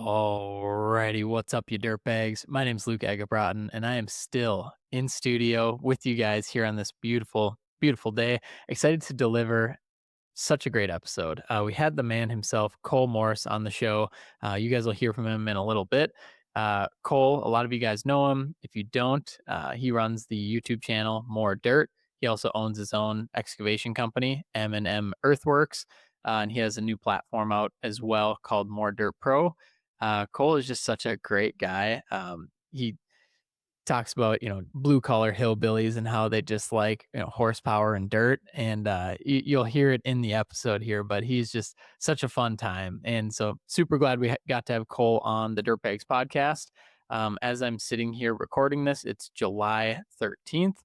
Alrighty, what's up, you dirtbags? My name's Luke Agabraten, and I am still in studio with you guys here on this beautiful, beautiful day. Excited to deliver such a great episode. We had the man himself, Cole Morse, on the show. You guys will hear from him in a little bit. Cole, a lot of you guys know him. If you don't, he runs the YouTube channel More Dirt. He also owns his own excavation company, M&M Earthworks, and he has a new platform out as well called More Dirt Pro. Cole is just such a great guy. He talks about blue collar hillbillies and how they just like horsepower and dirt, and you'll hear it in the episode here, but he's just such a fun time, and so super glad we got to have Cole on the Dirtbags podcast. As I'm sitting here recording this, it's July 13th,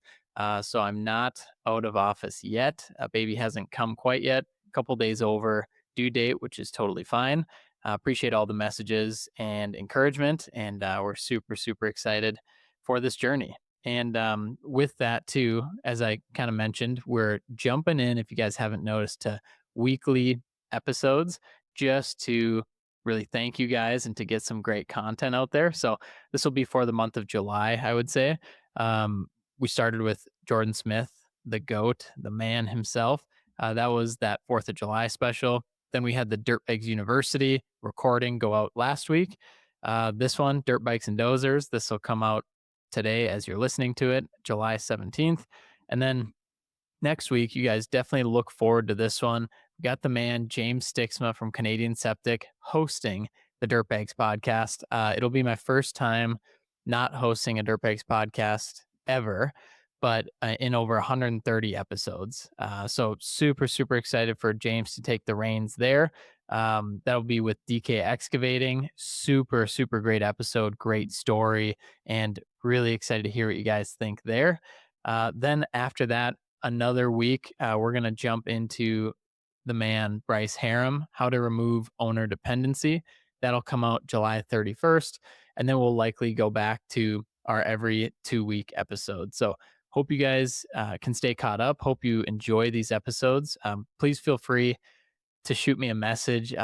so I'm not out of office yet. Baby hasn't come quite yet, a couple days over due date, which is totally fine. Appreciate all the messages and encouragement, and we're super excited for this journey. And with that, too, as I kind of mentioned, we're jumping in, if you guys haven't noticed, to weekly episodes just to really thank you guys and to get some great content out there. So this will be for the month of July, I would say. Um, we started with Jordan Smith, the GOAT, the man himself. That was that 4th of July special. Then we had the Dirtbags University recording go out last week. This one, Dirtbikes and Dozers, this will come out today as you're listening to it, July 17th. And then next week, you guys definitely look forward to this one. We got the man, James Stixma from Canadian Septic, hosting the Dirtbags podcast. It'll be my first time not hosting a Dirtbags podcast ever, but in over 130 episodes. So super excited for James to take the reins there. That'll be with DK Excavating. Super great episode, great story, and really excited to hear what you guys think there. Then after that, another week, we're going to jump into the man, Bryce Harem, How to Remove Owner Dependency. That'll come out July 31st. And then we'll likely go back to our every 2 week episode. So hope you guys can stay caught up. Hope you enjoy these episodes. Please feel free to shoot me a message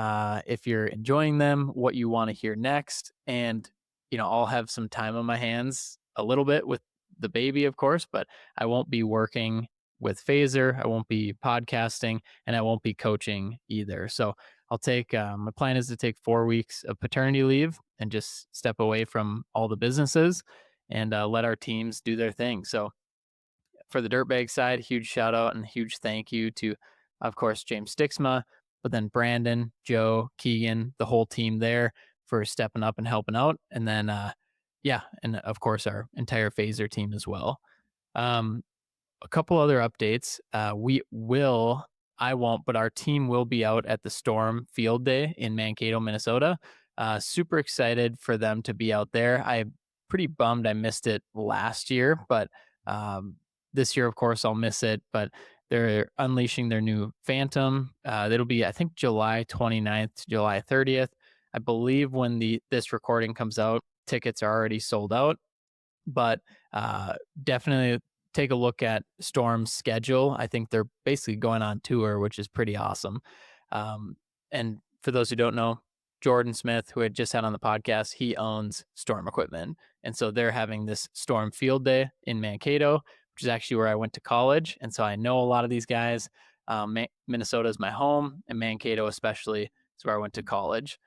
if you're enjoying them, what you want to hear next. And, I'll have some time on my hands a little bit with the baby, of course, but I won't be working with Phaser. I won't be podcasting, and I won't be coaching either. So I'll take, my plan is to take 4 weeks of paternity leave and just step away from all the businesses and let our teams do their thing. So for the Dirtbag side, huge shout out and huge thank you to, of course, James Stixma, but then Brandon, Joe, Keegan, the whole team there for stepping up and helping out. And then, yeah, and of course, our entire Phaser team as well. Um, a couple other updates. I won't, but our team will be out at the Storm Field Day in Mankato, Minnesota. Super excited for them to be out there. I'm pretty bummed I missed it last year, but this year, of course, I'll miss it. But they're unleashing their new Phantom. It'll be, I think, July 29th to July 30th. I believe when this recording comes out, tickets are already sold out. But definitely take a look at Storm's schedule. I think they're basically going on tour, which is pretty awesome. And for those who don't know, Jordan Smith, who had just had on the podcast, he owns Storm Equipment. And so they're having this Storm Field Day in Mankato, which is actually where I went to college. And so I know a lot of these guys. Minnesota is my home, and Mankato especially is where I went to college.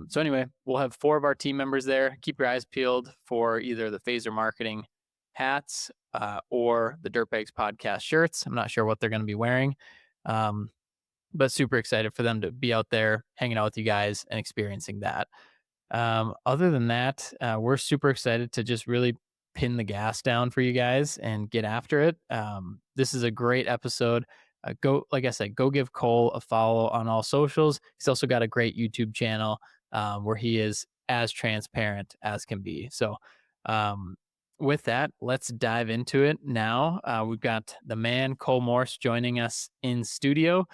So anyway, we'll have 4 of our team members there. Keep your eyes peeled for either the Phaser Marketing hats or the Dirtbags podcast shirts. I'm not sure what they're going to be wearing, but super excited for them to be out there hanging out with you guys and experiencing that. Other than that, we're super excited to just really pin the gas down for you guys and get after it. This is a great episode. Like I said, go give Cole a follow on all socials. He's also got a great YouTube channel where he is as transparent as can be. So, with that, let's dive into it now. We've got the man, Cole Morse, joining us in studio.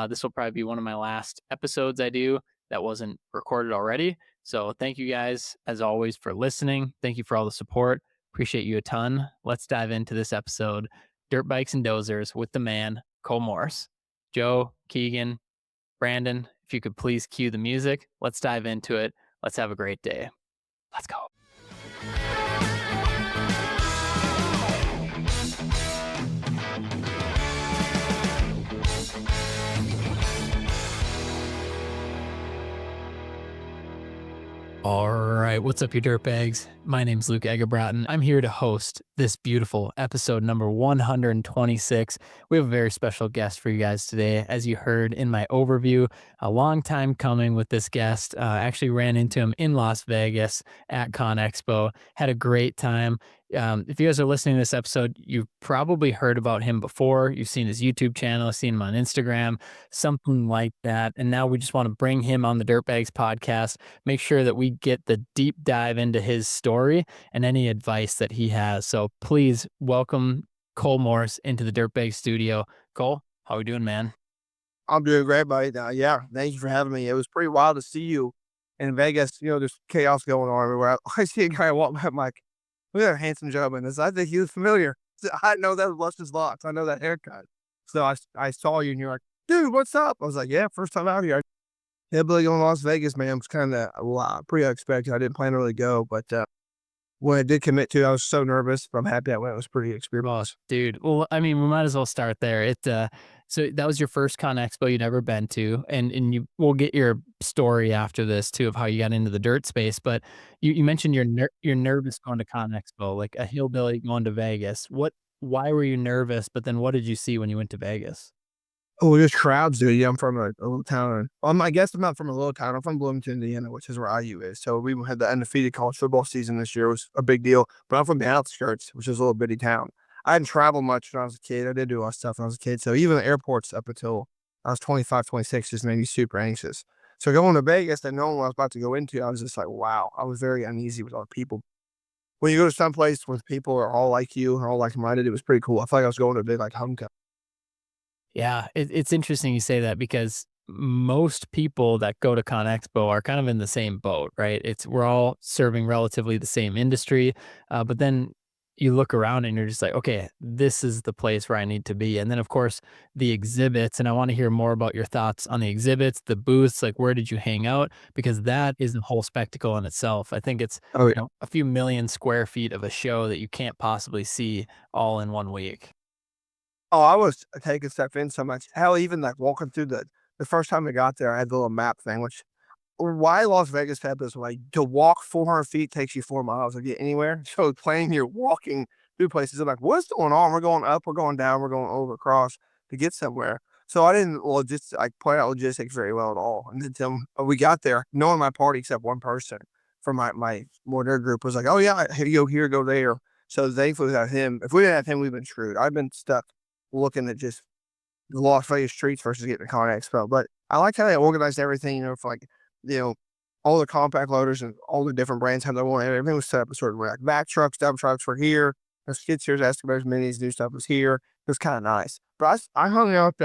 This will probably be one of my last episodes I do that wasn't recorded already. So, thank you guys, as always, for listening. Thank you for all the support. Appreciate you a ton. Let's dive into this episode. Dirt Bikes and Dozers with the man, Cole Morse. Joe, Keegan, Brandon, if you could please cue the music. Let's dive into it. Let's have a great day. Let's go. All right, what's up, you dirtbags? My name's Luke Eggebrotten. I'm here to host this beautiful episode number 126. We have a very special guest for you guys today. As you heard in my overview, a long time coming with this guest. Actually ran into him in Las Vegas at Con Expo. Had a great time. If you guys are listening to this episode, you've probably heard about him before. You've seen his YouTube channel, seen him on Instagram, something like that. And now we just want to bring him on the Dirtbags podcast, make sure that we get the deep dive into his story and any advice that he has. So please welcome Cole Morse into the Dirtbag studio. Cole, how are we doing, man? I'm doing great, buddy. Yeah, thank you for having me. It was pretty wild to see you in Vegas. There's chaos going on everywhere. I see a guy walk by. I'm like, look at that handsome gentleman. I think he was familiar. I know that was Luscious Locks. I know that haircut. So I saw you and you're like, dude, what's up? I was like, yeah, first time out here. Hillbilly going to Las Vegas, man. It was kind of pretty unexpected. I didn't plan to really go, but when I did commit to, I was so nervous, but I'm happy I went. It was pretty Oh, experience. dude. Well, I mean, we might as well start there. So that was your first Con Expo you'd ever been to, and we'll get your story after this too of how you got into the dirt space. But you mentioned you're nervous going to Con Expo, like a hillbilly going to Vegas. Why were you nervous? But then what did you see when you went to Vegas? Oh, just crowds, dude. Yeah, I'm from a little town. I guess I'm not from a little town. I'm from Bloomington, Indiana, which is where IU is. So we had the undefeated college football season this year. It was a big deal. But I'm from the outskirts, which is a little bitty town. I didn't travel much when I was a kid. I did do a lot of stuff when I was a kid. So even the airports up until I was 25, 26 just made me super anxious. So going to Vegas and knowing what I was about to go into, I was just like, wow. I was very uneasy with all the people. When you go to some place where people are all like you and all like-minded, it was pretty cool. I felt like I was going to a big like homecoming. Yeah, it's interesting you say that because most people that go to Con Expo are kind of in the same boat, right? We're all serving relatively the same industry, but then you look around and you're just like, okay, this is the place where I need to be. And then of course the exhibits, and I want to hear more about your thoughts on the exhibits, the booths, like where did you hang out? Because that is a whole spectacle in itself. I think it's Oh, yeah. a few million square feet of a show that you can't possibly see all in one week. Oh, I was taking stuff in so much. Hell, even like walking through the first time I got there, I had the little map thing, which why Las Vegas had this way to walk 400 feet takes you 4 miles to get anywhere. So playing you're walking through places. I'm like, what's going on? We're going up, we're going down, we're going over across to get somewhere. So I didn't just like plan out logistics very well at all. And then till we got there, no one in my party except one person from my more nerd group was like, oh yeah, here you go here, go there. So thankfully without him, if we didn't have him, we've been screwed. I've been stuck looking at just the Las Vegas streets versus getting to Con Expo. But I like how they organized everything, for like, you know, all the compact loaders and all the different brands have their own. Everything was set up a certain way. Like back trucks, dump trucks were here. The skid steers, excavators, minis, new stuff was here. It was kind of nice. But I hung out.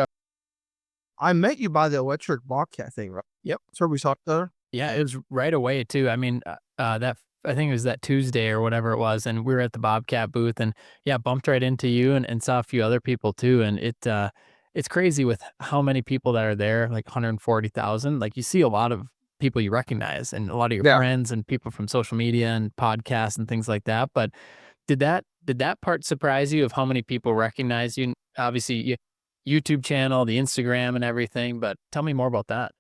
I met you by the electric Bobcat thing, right? Yep. That's where we saw each other. Yeah, it was right away too. I mean, that I think it was that Tuesday or whatever it was, and we were at the Bobcat booth, and yeah, bumped right into you and saw a few other people too. And it's crazy with how many people that are there, like 140,000. Like you see a lot of people you recognize, and a lot of your Yeah. friends and people from social media and podcasts and things like that. But did that part surprise you of how many people recognize you? Obviously, YouTube channel, the Instagram, and everything. But tell me more about that.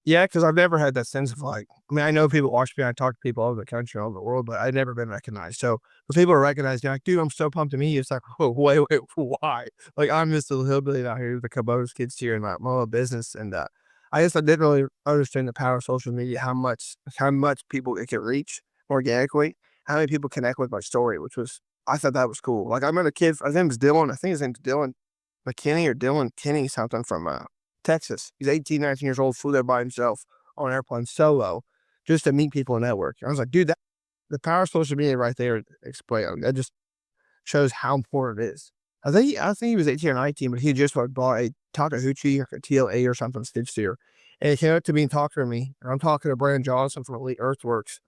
Yeah, because I've never had that sense of like, I mean, I know people watch me. I talk to people all over the country, all over the world, but I've never been recognized. So when people are recognized, you're like, dude, I'm so pumped to meet you. It's like, oh, wait, why? Like, I'm just a hillbilly out here with the Kubota kids here in my little business. And I guess I didn't really understand the power of social media, how much people it can reach organically, how many people connect with my story, I thought that was cool. Like, I met a kid, his name is Dylan. I think his name's Dylan McKinney or Dylan Kinney, something from Texas. He's 18, 19 years old, flew there by himself on an airplane solo just to meet people and network. I was like, dude, the power of social media right there explain. That just shows how important it is. I think he was 18 or 19, but he just like bought a Takahuchi or a TLA or something stitched here. And he came up to me and talked to me. And I'm talking to Brandon Johnson from Elite Earthworks.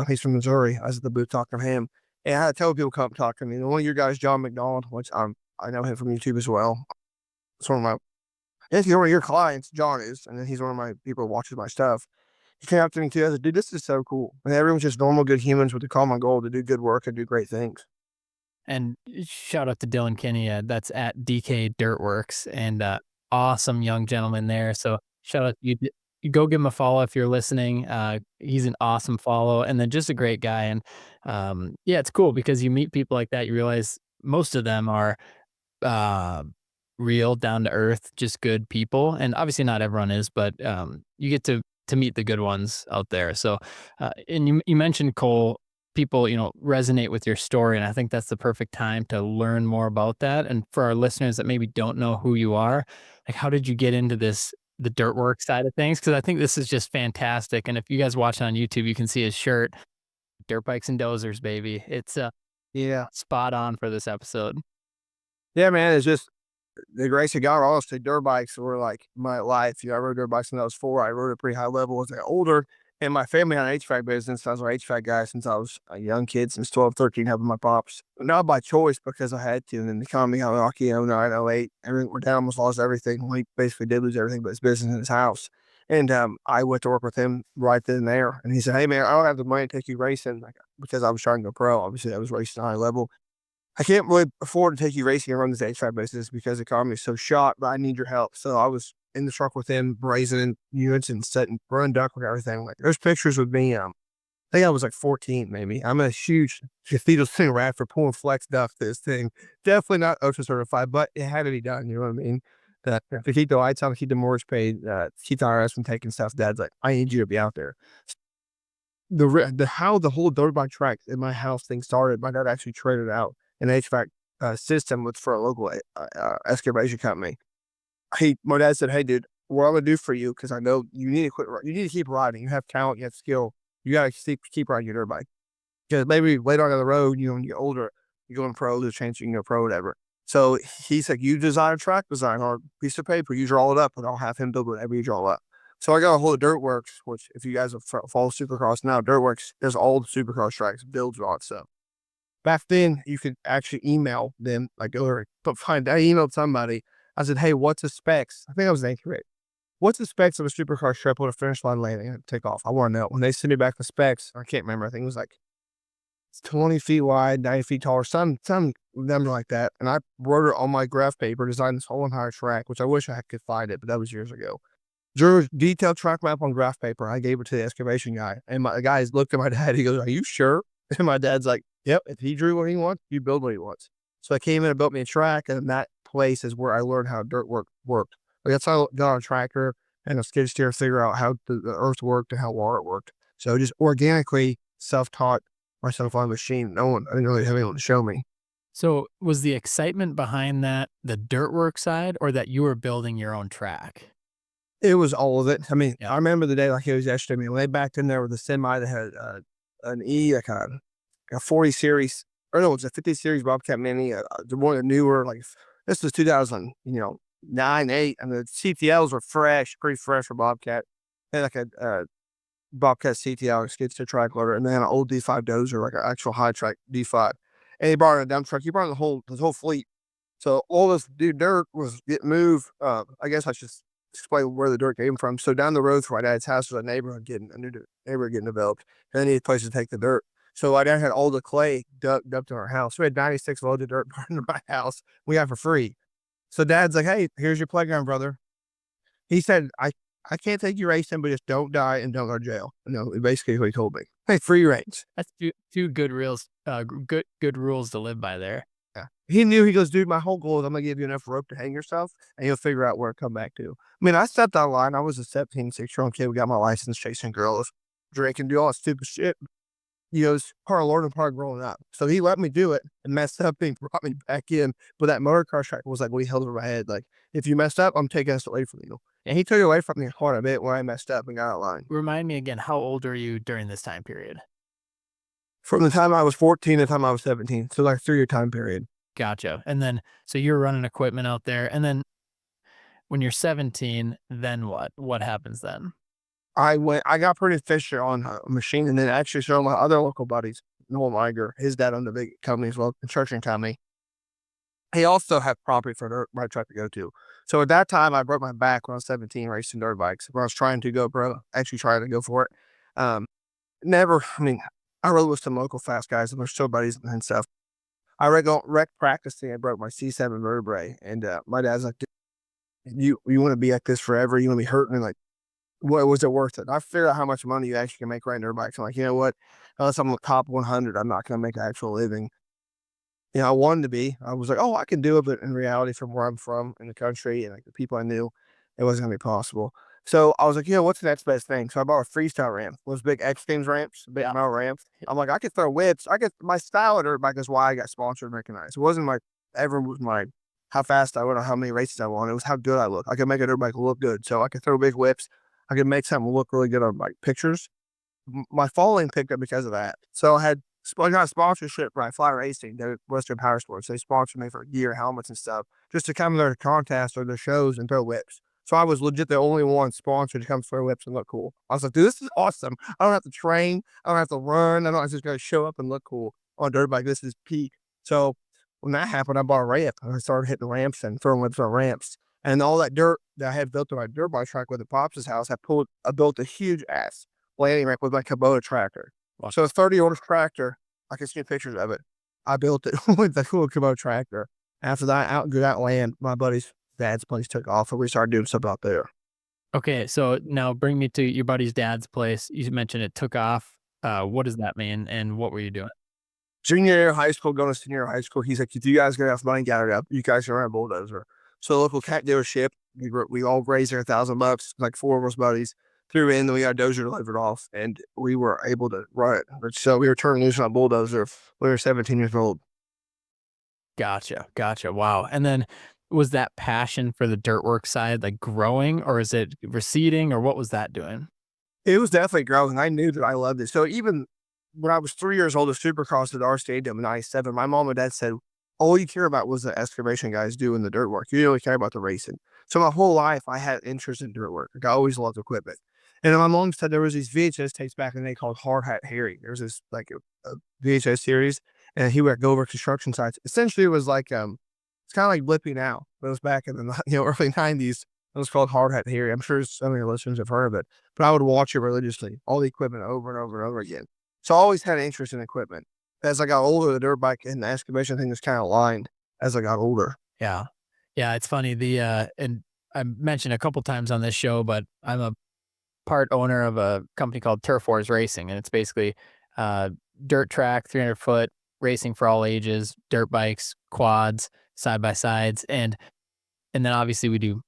He's from Missouri. I was at the booth talking to him. And I had to tell people come talk to me. And one of your guys, John McDonald, which I know him from YouTube as well. It's one of my, if you're one of your clients, John is, and then he's one of my people who watches my stuff. he came up to me too. I said, dude, this is so cool. And everyone's just normal, good humans with a common goal to do good work and do great things. And shout out to Dylan Kinney, that's at DK Dirtworks, and, awesome young gentleman there, so shout out to you. You go give him a follow if you're listening, he's an awesome follow, and then just a great guy, and, yeah, it's cool because you meet people like that, you realize most of them are uh, real, down to earth, just good people. And obviously, not everyone is, but you get to meet the good ones out there. So, and you mentioned Cole. People, resonate with your story, and I think that's the perfect time to learn more about that. And for our listeners that maybe don't know who you are, like, how did you get into the dirt work side of things? Because I think this is just fantastic. And if you guys watch on YouTube, you can see his shirt, "Dirtbikes and Dozers," baby. It's Yeah. spot on for this episode. Yeah, man. It's just the grace of God, honestly, dirt bikes were like my life. I rode dirt bikes when I was 4. I rode a pretty high level as I got older. And my family had an HVAC business. I was an HVAC guy since I was a young kid, since 12, 13, helping my pops. Not by choice because I had to. And then the economy got rocky in 09, 08. Everything went down, almost lost everything. Well, he basically did lose everything but his business and his house. And I went to work with him right then and there. And he said, hey, man, I don't have the money to take you racing, like, because I was trying to go pro. Obviously, I was racing high level. I can't really afford to take you racing and run this HVAC business because the economy is so shot, but I need your help. So I was in the truck with him, brazing units and setting, running duck with everything. Like, there's pictures with me. I think I was like 14, maybe. I'm a huge cathedral sitting rat for pulling flex duck this thing. Definitely not ultra certified, but it had to be done. You know what I mean? That to keep the lights on, keep the Morse paid, keep the IRS from taking stuff. Dad's like, I need you to be out there. The how the whole dirt bike track in my house thing started, my dad actually traded out an HVAC system with for a local excavation company. My dad said, "Hey, dude, what I'm gonna do for you because I know you need to quit. You need to keep riding. You have talent, you have skill. You gotta keep riding your dirt bike because maybe later on down the road, when you get older, you're going pro, there's a chance you can go pro, whatever." So he said, "You design a track design or a piece of paper, you draw it up, and I'll have him build whatever you draw up." So I got a hold of Dirtworks, which if you guys have follow Supercross now, Dirtworks does all the Supercross tracks, builds all that stuff. Back then, you could actually email them, like, or but find. I emailed somebody. I said, "Hey, what's the specs?" I think I was in 8th grade. What's the specs of a supercar strip with a finish line landing and take off? I want to know. When they sent me back the specs, I can't remember. I think it was like 20 feet wide, 90 feet tall, or some number like that. And I wrote it on my graph paper, designed this whole entire track, which I wish I could find it, but that was years ago. Drew a detailed track map on graph paper. I gave it to the excavation guy, and the guy looked at my dad. He goes, "Are you sure?" And my dad's like, "Yep. If he drew what he wants, you build what he wants." So I came in and built me a track, and that place is where I learned how dirt work worked. Like, that's how I got on a tractor and a skid steer, figure out how the earth worked and how water worked. So just organically self-taught myself on a machine. I didn't really have anyone to show me. So, was the excitement behind that the dirt work side or that you were building your own track? It was all of it. I mean, Yeah. I remember the day like it was yesterday. I mean, when they backed in there with a semi that had an E, like a 40 series, or no, it was a 50 series Bobcat Mini, the one of the newer, like this was 2000, 9, 8, and the CTLs were fresh, pretty fresh for Bobcat. They had like a Bobcat CTL, skid steer track loader, and then an old D5 dozer, like an actual high track D5. And he brought in a dump truck. He brought in the whole fleet. So all this dude dirt was getting moved. I guess I should explain where the dirt came from. So down the road from my dad's house was a new neighborhood getting developed, and they needed a place to take the dirt. So my dad had all the clay dumped in our house. We had 96 loads of dirt burned in my house. We got it for free. So dad's like, "Hey, here's your playground, brother." He said, I can't take you racing, but just don't die and don't go to jail." Basically what he told me. Hey, free range. That's two good reels, good rules to live by there. Yeah. He knew, he goes, "Dude, my whole goal is I'm gonna give you enough rope to hang yourself and you'll figure out where to come back to." I mean, I stepped out of line. I was a 17, 6-year-old kid. We got my license, chasing girls, drinking, do all that stupid shit. It's part of learning, part of growing up. So he let me do it and messed up and brought me back in. But that motor car track was like what he held over my head. Like, if you messed up, I'm taking this away from you. And he took it away from me quite a bit when I messed up and got out of line. Remind me again, how old are you during this time period? From the time I was 14 to the time I was 17. So like 3-year time period. Gotcha. And then, so you're running equipment out there, and then when you're 17, then what? What happens then? I got pretty efficient on a machine and then actually showed my other local buddies, Noel Liger, his dad owned a big company as well, construction company. He also had property for the right track to go to. So at that time, I broke my back when I was 17 racing dirt bikes. When I was trying to go pro, actually trying to go for it. Um, never, I mean, I rode with some local fast guys and they're still buddies and stuff. I wreck practicing. I broke my C7 vertebrae, and my dad's like, "You want to be like this forever? You want to be hurting?" And like, what was it worth it? I figured out how much money you actually can make riding dirt bikes. I'm like, you know what? Unless I'm the top 100, I'm not going to make an actual living. You know, I wanted to be. I was like, oh, I can do it, but in reality, from where I'm from in the country and like the people I knew, it wasn't gonna be possible. So I was like, you know, what's the next best thing? So I bought a freestyle ramp, those big X Games ramps, big Yeah. metal ramps. I'm like, I could throw whips. I could my style at dirt bike is why I got sponsored and recognized. It wasn't like ever was my how fast I went or how many races I won. It was how good I look. I could make a dirt bike look good. So I could throw big whips. I could make something look really good on like pictures. My following picked up because of that. So I got a sponsorship by Fly Racing, the Western Power Sports. They sponsored me for gear, helmets, and stuff just to come to their contests or their shows and throw whips. So I was legit the only one sponsored to come throw whips and look cool. I was like, dude, this is awesome. I don't have to train. I don't have to run. I just got to show up and look cool on dirt bike. This is peak. So when that happened, I bought a ramp and I started hitting ramps and throwing whips on ramps. And all that dirt that I had built on my dirt bike track with the Pops' house, I built a huge ass landing ramp with my Kubota tractor. Wow. So a 30-year-old tractor, I can see pictures of it. I built it with the cool Kubota tractor. After that, out into that land, my buddy's dad's place took off, and we started doing stuff out there. Okay, so now bring me to your buddy's dad's place. You mentioned it took off. What does that mean, and what were you doing? Junior year of high school, going to senior year of high school, he's like, if you guys got enough money gathered up, you guys can run a bulldozer. So the local cat dealership, we all raised their $1,000, like four of us buddies, threw in, then we got a dozer delivered off, and we were able to run it. So we were turning loose on a bulldozer when we were 17 years old. Gotcha, gotcha. Wow. And then was that passion for the dirt work side like growing, or is it receding, or what was that doing? It was definitely growing. I knew that I loved it. So even when I was 3 years old, the Supercross at our stadium in '97, my mom and dad said, all you care about was the excavation guys doing the dirt work. You didn't really care about the racing. So my whole life, I had interest in dirt work. Like, I always loved equipment. And my mom said there was these VHS tapes back in the day called Hard Hat Harry. There was this like a VHS series, and he would go over construction sites. Essentially, it was like it's kind of like Blippy now, but it was back in the early '90s. It was called Hard Hat Harry. I'm sure some of your listeners have heard of it, but I would watch it religiously, all the equipment over and over and over again. So I always had an interest in equipment. As I got older, the dirt bike and the excavation thing was kind of aligned as I got older. Yeah. Yeah, it's funny. And I mentioned a couple times on this show, but I'm a part owner of a company called Turf Wars Racing, and it's basically uh, dirt track, 300-foot racing for all ages, dirt bikes, quads, side by sides, and then obviously we do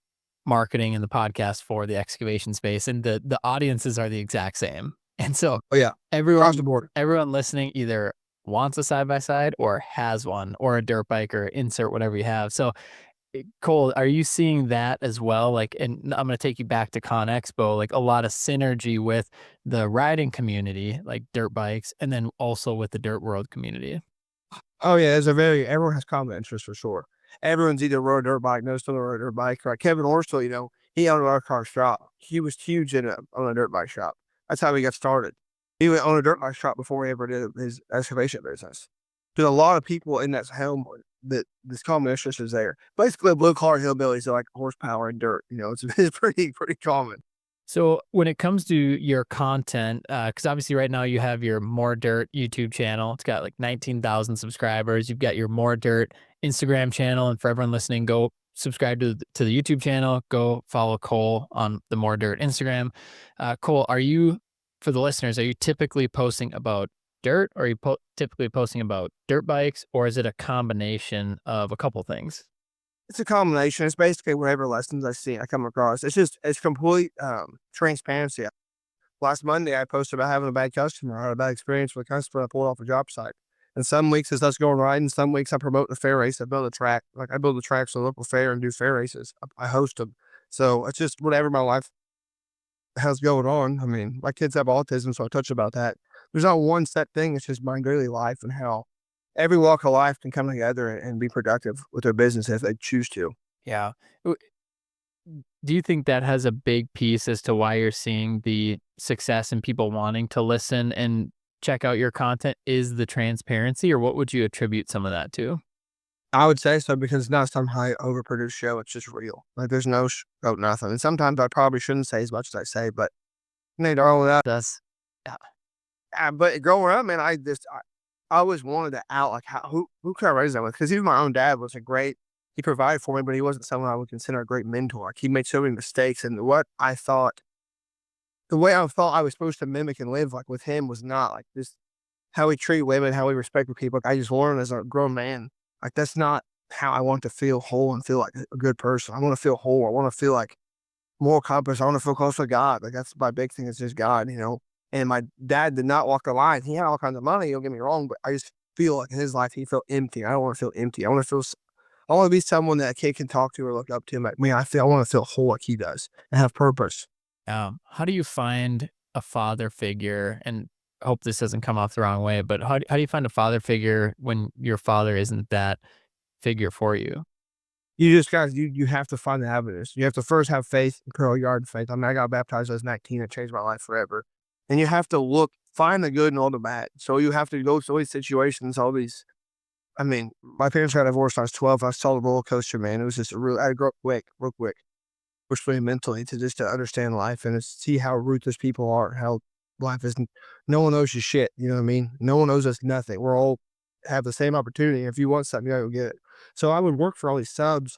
marketing and the podcast for the excavation space, and the audiences are the exact same. And so Oh yeah, across the everyone board. everyone listening either wants a side by side or has one or a dirt bike or insert whatever you have. So Cole, are you seeing that as well? Like, and I'm going to take you back to Con Expo, like a lot of synergy with the riding community, like dirt bikes, and then also with the dirt world community. Oh yeah, everyone has common interests for sure. Everyone's either rode a dirt bike, knows someone rode a dirt bike. Like Kevin Orstall, he owned our car shop. He was huge on a dirt bike shop. That's how he got started. He went on a dirt bike shop before he ever did his excavation business. There's a lot of people in that home that this common interest is there. Basically, blue collar hillbillies are like horsepower and dirt. It's pretty common. So when it comes to your content, because obviously right now you have your More Dirt YouTube channel. It's got like 19,000 subscribers. You've got your More Dirt Instagram channel, and for everyone listening, go subscribe to the YouTube channel. Go follow Cole on the More Dirt Instagram. Cole, for the listeners, are you typically posting about dirt, or are you typically posting about dirt bikes, or is it a combination of a couple things? It's a combination. It's basically whatever lessons I come across. It's complete transparency. Last Monday, I posted about having a bad customer. I had a bad experience with a customer I pulled off a job site. And some weeks it's us going riding. Some weeks I promote the fair race. I build a track. Like I build the tracks for the local fair and do fair races. I host them. So it's just whatever my life has going on. I mean, my kids have autism, so I touch about that. There's not one set thing. It's just my daily life and how every walk of life can come together and be productive with their business if they choose to. Yeah. Do you think that has a big piece as to why you're seeing the success and people wanting to listen and check out your content is the transparency, or what would you attribute some of that to? I would say so because it's not some high overproduced show. It's just real. Like there's no nothing. And sometimes I probably shouldn't say as much as I say, but they all that. That's yeah. But growing up, man, I always wanted to out like who could I raise that with? Because even my own dad was a great. He provided for me, but he wasn't someone I would consider a great mentor. Like he made so many mistakes, and what I thought, the way I thought I was supposed to mimic and live like with him was not like this. How we treat women, how we respect people. Like I just learned as a grown man, like that's not how I want to feel whole and feel like a good person. I want to feel whole. I want to feel like more accomplished. I want to feel close to God. Like that's my big thing is just God, you know. And my dad did not walk the line. He had all kinds of money. Don't get me wrong, but I just feel like in his life he felt empty. I don't want to feel empty. I want to feel. I want to be someone that a kid can talk to or look up to. Like me, I want to feel whole like he does and have purpose. How do you find a father figure? And I hope this doesn't come off the wrong way, but how do you find a father figure when your father isn't that figure for you? You just guys, you have to find the avenues. You have to first have faith, grow yard faith. I mean, I got baptized when I was 19. It changed my life forever. And you have to find the good and all the bad. So you have to go through all these situations, all these. I mean, my parents got divorced when I was 12. I saw the roller coaster, man. It was just a real. I grew up quick, real quick, pushed me mentally to just to understand life and to see how ruthless people are, how life is. No one knows you shit. You know what I mean? No one knows us nothing. We're all have the same opportunity. If you want something, you gotta go get it. So I would work for all these subs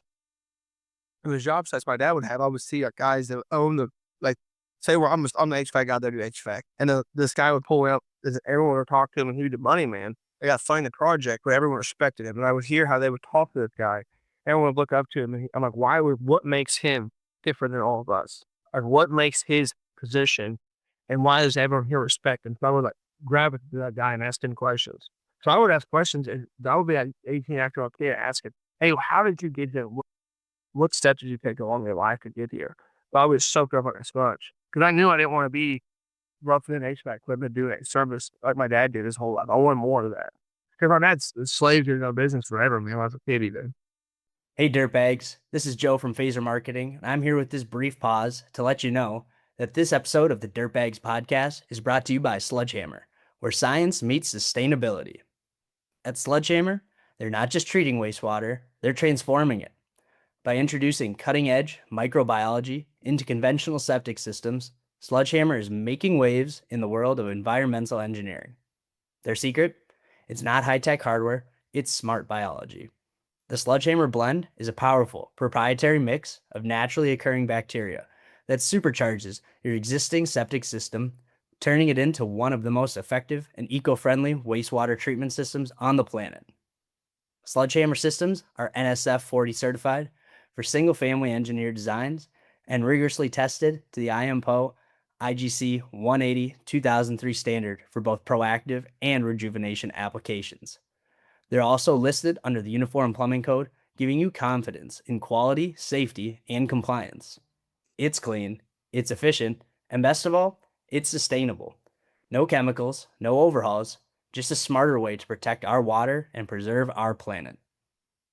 and the job sites my dad would have, I would see like guys that own the like say where I'm the HVAC guy that do HVAC. And this guy would pull out everyone would talk to him and he was the money man. They got signed the project, but everyone respected him. And I would hear how they would talk to this guy. Everyone would look up to him and I'm like, what makes him different than all of us? Like what makes his position and why does everyone here respect him? So I would like gravitate to that guy and ask him questions. So I would ask questions and I would be at 18 after I was kid asking, hey, how did you get here? What steps did you take along your life to get here? But I was soaked up like a sponge because I knew I didn't want to be roughing in HVAC equipment doing a service like my dad did his whole life. I wanted more of that because my dad's slaved in the business forever, man. When I was a kid, even. Hey, dirtbags. This is Joe from Phaser Marketing, and I'm here with this brief pause to let you know that this episode of the Dirtbags podcast is brought to you by Sledgehammer, where science meets sustainability. At Sledgehammer, they're not just treating wastewater, they're transforming it. By introducing cutting edge microbiology into conventional septic systems, Sledgehammer is making waves in the world of environmental engineering. Their secret? It's not high tech hardware, it's smart biology. The Sledgehammer blend is a powerful, proprietary mix of naturally occurring bacteria that supercharges your existing septic system, turning it into one of the most effective and eco friendly wastewater treatment systems on the planet. Sledgehammer systems are NSF 40 certified for single family engineered designs and rigorously tested to the IMPO IGC 180 2003 standard for both proactive and rejuvenation applications. They're also listed under the Uniform Plumbing Code, giving you confidence in quality, safety, and compliance. It's clean, it's efficient, and best of all, it's sustainable. No chemicals, no overhauls, just a smarter way to protect our water and preserve our planet.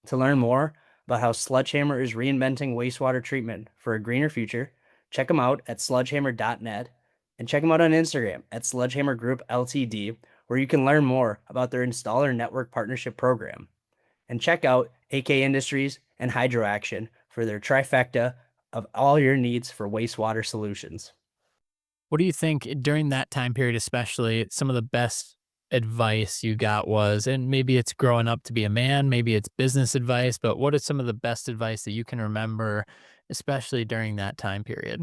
To learn more about how Sledgehammer is reinventing wastewater treatment for a greener future, check them out at sledgehammer.net and check them out on Instagram at Sledgehammer Group Ltd, where you can learn more about their installer network partnership program. And check out AK Industries and HydroAction for their trifecta of all your needs for wastewater solutions. What do you think during that time period, especially some of the best advice you got was, and maybe it's growing up to be a man, maybe it's business advice, but what is some of the best advice that you can remember, especially during that time period?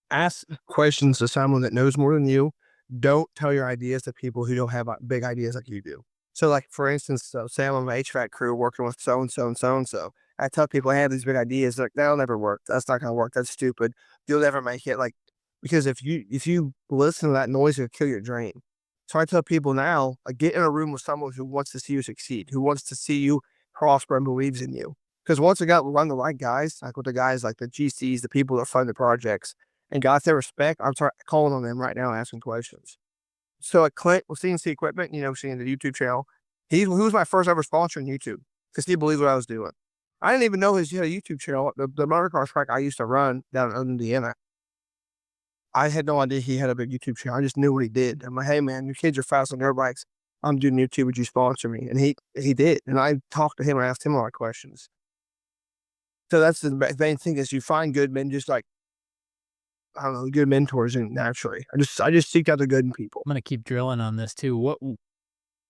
Ask questions to someone that knows more than you. Don't tell your ideas to people who don't have big ideas like you do. So, like for instance, say I'm on an HVAC crew working with so and so and so and so. I tell people I have these big ideas. Like that'll never work. That's not gonna work. That's stupid. You'll never make it. Like because if you listen to that noise, it'll kill your dream. So I tell people now, like get in a room with someone who wants to see you succeed, who wants to see you prosper and believes in you. Because once I got run the right guys, like with the guys like the GCs, the people that fund the projects, and got their respect, I'm start calling on them right now, asking questions. So at Clint with CNC Equipment, seeing the YouTube channel, he was my first ever sponsor on YouTube because he believed what I was doing. I didn't even know he had a YouTube channel. The motocross track I used to run down in Indiana, I had no idea he had a big YouTube channel. I just knew what he did. I'm like, hey man, your kids are fast on their bikes. I'm doing YouTube. Would you sponsor me? And he did. And I talked to him and asked him a lot of questions. So that's the main thing is you find good men, just like, I don't know, good mentors, and naturally. I just seek out the good in people. I'm gonna keep drilling on this too.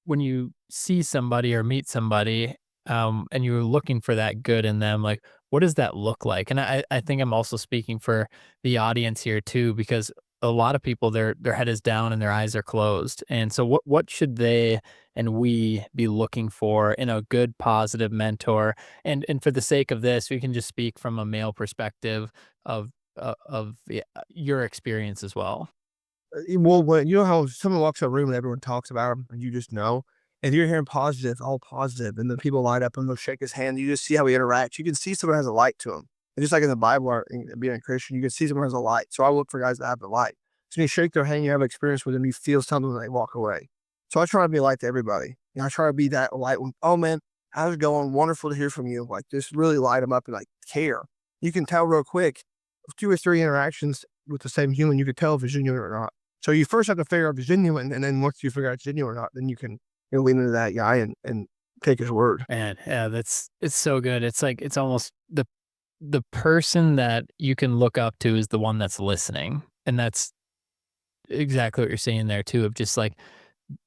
When you see somebody or meet somebody, and you're looking for that good in them, like what does that look like? And I think I'm also speaking for the audience here too, because a lot of people their head is down and their eyes are closed. And so what should they and we be looking for in a good positive mentor? And for the sake of this, we can just speak from a male perspective of your experience as well. Well, when you know how someone walks in a room and everyone talks about them, and you just know, if you're hearing positive, all positive, and then people light up and go shake his hand, you just see how he interacts. You can see someone has a light to him. And just like in the Bible, or being a Christian, you can see someone has a light. So I look for guys that have the light. So when you shake their hand, you have experience with them, you feel something when they walk away. So I try to be a light to everybody. I try to be that light when, oh man, how's it going? Wonderful to hear from you. Like, just really light them up and like care. You can tell real quick, 2 or 3 interactions with the same human, you can tell if it's genuine or not. So you first have to figure out if it's genuine, and then once you figure out it's genuine or not, then you can lean into that guy and take his word. Man, yeah, it's so good. It's like it's almost the person that you can look up to is the one that's listening. And that's exactly what you're saying there too, of just like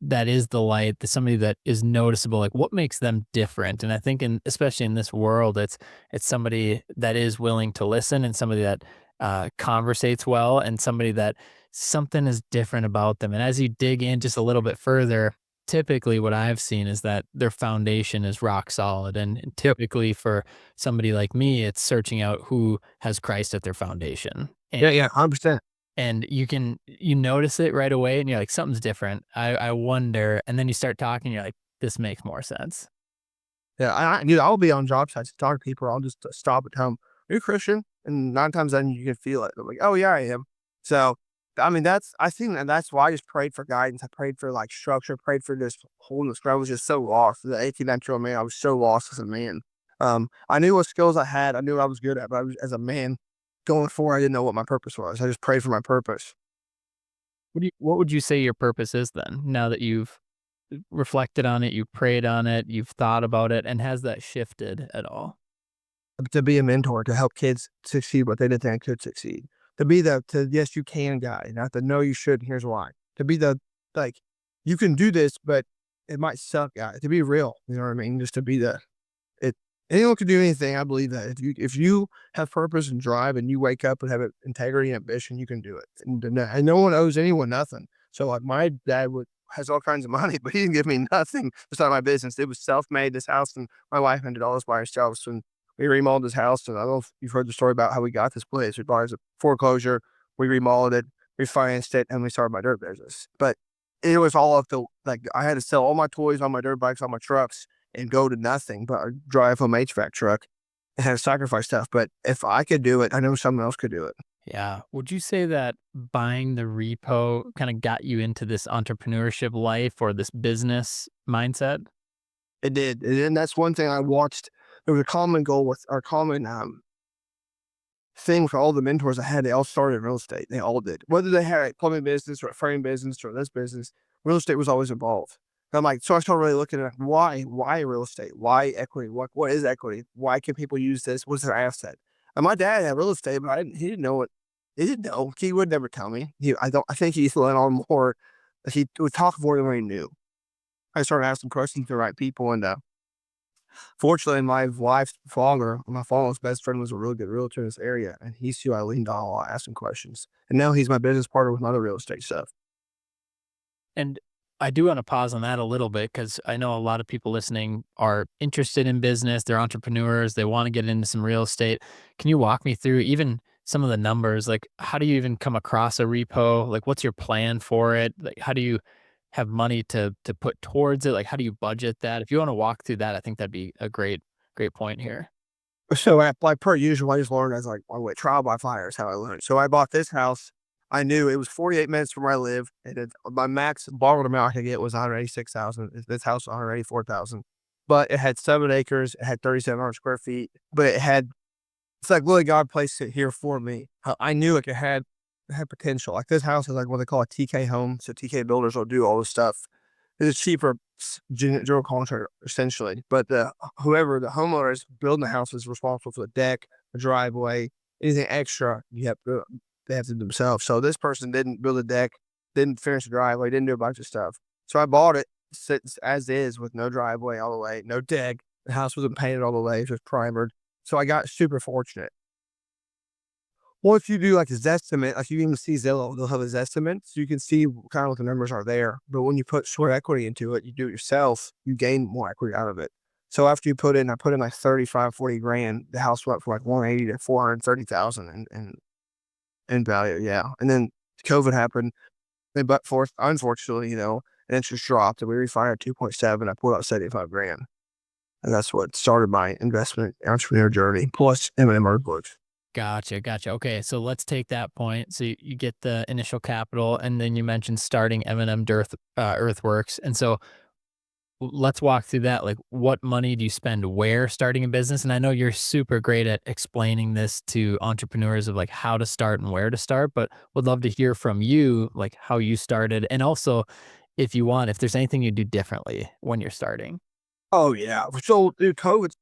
that is the light, somebody that is noticeable, like what makes them different. And I think especially in this world, it's somebody that is willing to listen and somebody that conversates well and somebody that something is different about them. And as you dig in just a little bit further, typically what I've seen is that their foundation is rock solid. And typically for somebody like me, it's searching out who has Christ at their foundation. Yeah, yeah, 100%. And you notice it right away and you're like, something's different. I wonder. And then you start talking, you're like, this makes more sense. Yeah, dude, I'll be on job sites to talk to people. I'll just stop and tell them, "Are you Christian?" And 9 times then you can feel it. They're like, "Oh yeah, I am." So, I mean, I think, and that's why I just prayed for guidance. I prayed for like structure, prayed for just wholeness. I was just so lost. As an 18-19-year-old man, I was so lost as a man. I knew what skills I had. I knew what I was good at, but as a man going forward, I didn't know what my purpose was. I just prayed for my purpose. What would you say your purpose is then? Now that you've reflected on it, you prayed on it, you've thought about it, and has that shifted at all? To be a mentor, to help kids succeed what they didn't think could succeed. To be the yes, you can guy, not the no, you should, and here's why. To be the, like, you can do this, but it might suck guy. To be real, you know what I mean? Just to be it. Anyone can do anything. I believe that if you have purpose and drive and you wake up and have integrity and ambition, you can do it. And no one owes anyone nothing. So like my dad has all kinds of money, but he didn't give me nothing. It's not my business. It was self-made, this house, and my wife ended all this by herself. So we remodeled this house, and I don't know if you've heard the story about how we got this place. We bought it as a foreclosure, we remodeled it, refinanced it, and we started my dirt business. But it was all up to, like, I had to sell all my toys on my dirt bikes, on my trucks, and go to nothing but a drive home HVAC truck and had to sacrifice stuff. But if I could do it, I know someone else could do it. Yeah. Would you say that buying the repo kind of got you into this entrepreneurship life or this business mindset? It did. And that's one thing I watched. There was a common goal with our common thing for all the mentors I had. They all started in real estate. They all did. Whether they had a plumbing business or a frame business or this business, real estate was always involved. And I'm like, so I started really looking at why real estate? Why equity? What is equity? Why can people use this? What's their asset? And my dad had real estate, but he didn't know it. He didn't know. He would never tell me. I think he let on more. He would talk more than he knew. I started asking questions to the right people, and fortunately, my wife's father, my father's best friend, was a really good realtor in this area, and he's who I leaned on a lot, asking questions. And now he's my business partner with my other real estate stuff. And I do want to pause on that a little bit because I know a lot of people listening are interested in business. They're entrepreneurs. They want to get into some real estate. Can you walk me through even some of the numbers? Like, how do you even come across a repo? Like, what's your plan for it? Like, how do you have money to put towards it? Like, how do you budget that? If you want to walk through that, I think that'd be a great point here. So, like per usual, I just learned as like, I went trial by fire is how I learned. So I bought this house. I knew it was 48 minutes from where I live, and my max borrowed amount I could get was 186,000. This house was 184,000, but it had 7 acres. It had 3,700 square feet, but it's like really God placed it here for me. I knew like it had potential. Like this house is like what they call a TK home. So TK builders will do all this stuff. It's cheaper general contractor essentially, but the homeowner is building the house is responsible for the deck, the driveway, anything extra they have to do themselves. So this person didn't build a deck, didn't finish the driveway, didn't do a bunch of stuff. So I bought it sits as is with no driveway all the way, no deck. The house wasn't painted all the way, it was just primered. So I got super fortunate. Once you do like a Zestimate, like you even see Zillow, they'll have a Zestimate, so you can see kind of what the numbers are there. But when you put sweat equity into it, you do it yourself, you gain more equity out of it. So after I put in like 35, 40 grand, the house went from like 180 to 430,000 in value. Yeah. And then COVID happened. But unfortunately, an interest dropped and we refinanced 2.7. I pulled out 75 grand. And that's what started my investment entrepreneur journey, plus M&M Earthworks. Gotcha. Okay, so let's take that point. So you get the initial capital, and then you mentioned starting M&M Earthworks, and so let's walk through that. Like, what money do you spend where starting a business? And I know you're super great at explaining this to entrepreneurs of like how to start and where to start, but would love to hear from you, like how you started, and also if there's anything you do differently when you're starting. Oh, yeah. So, dude, COVID,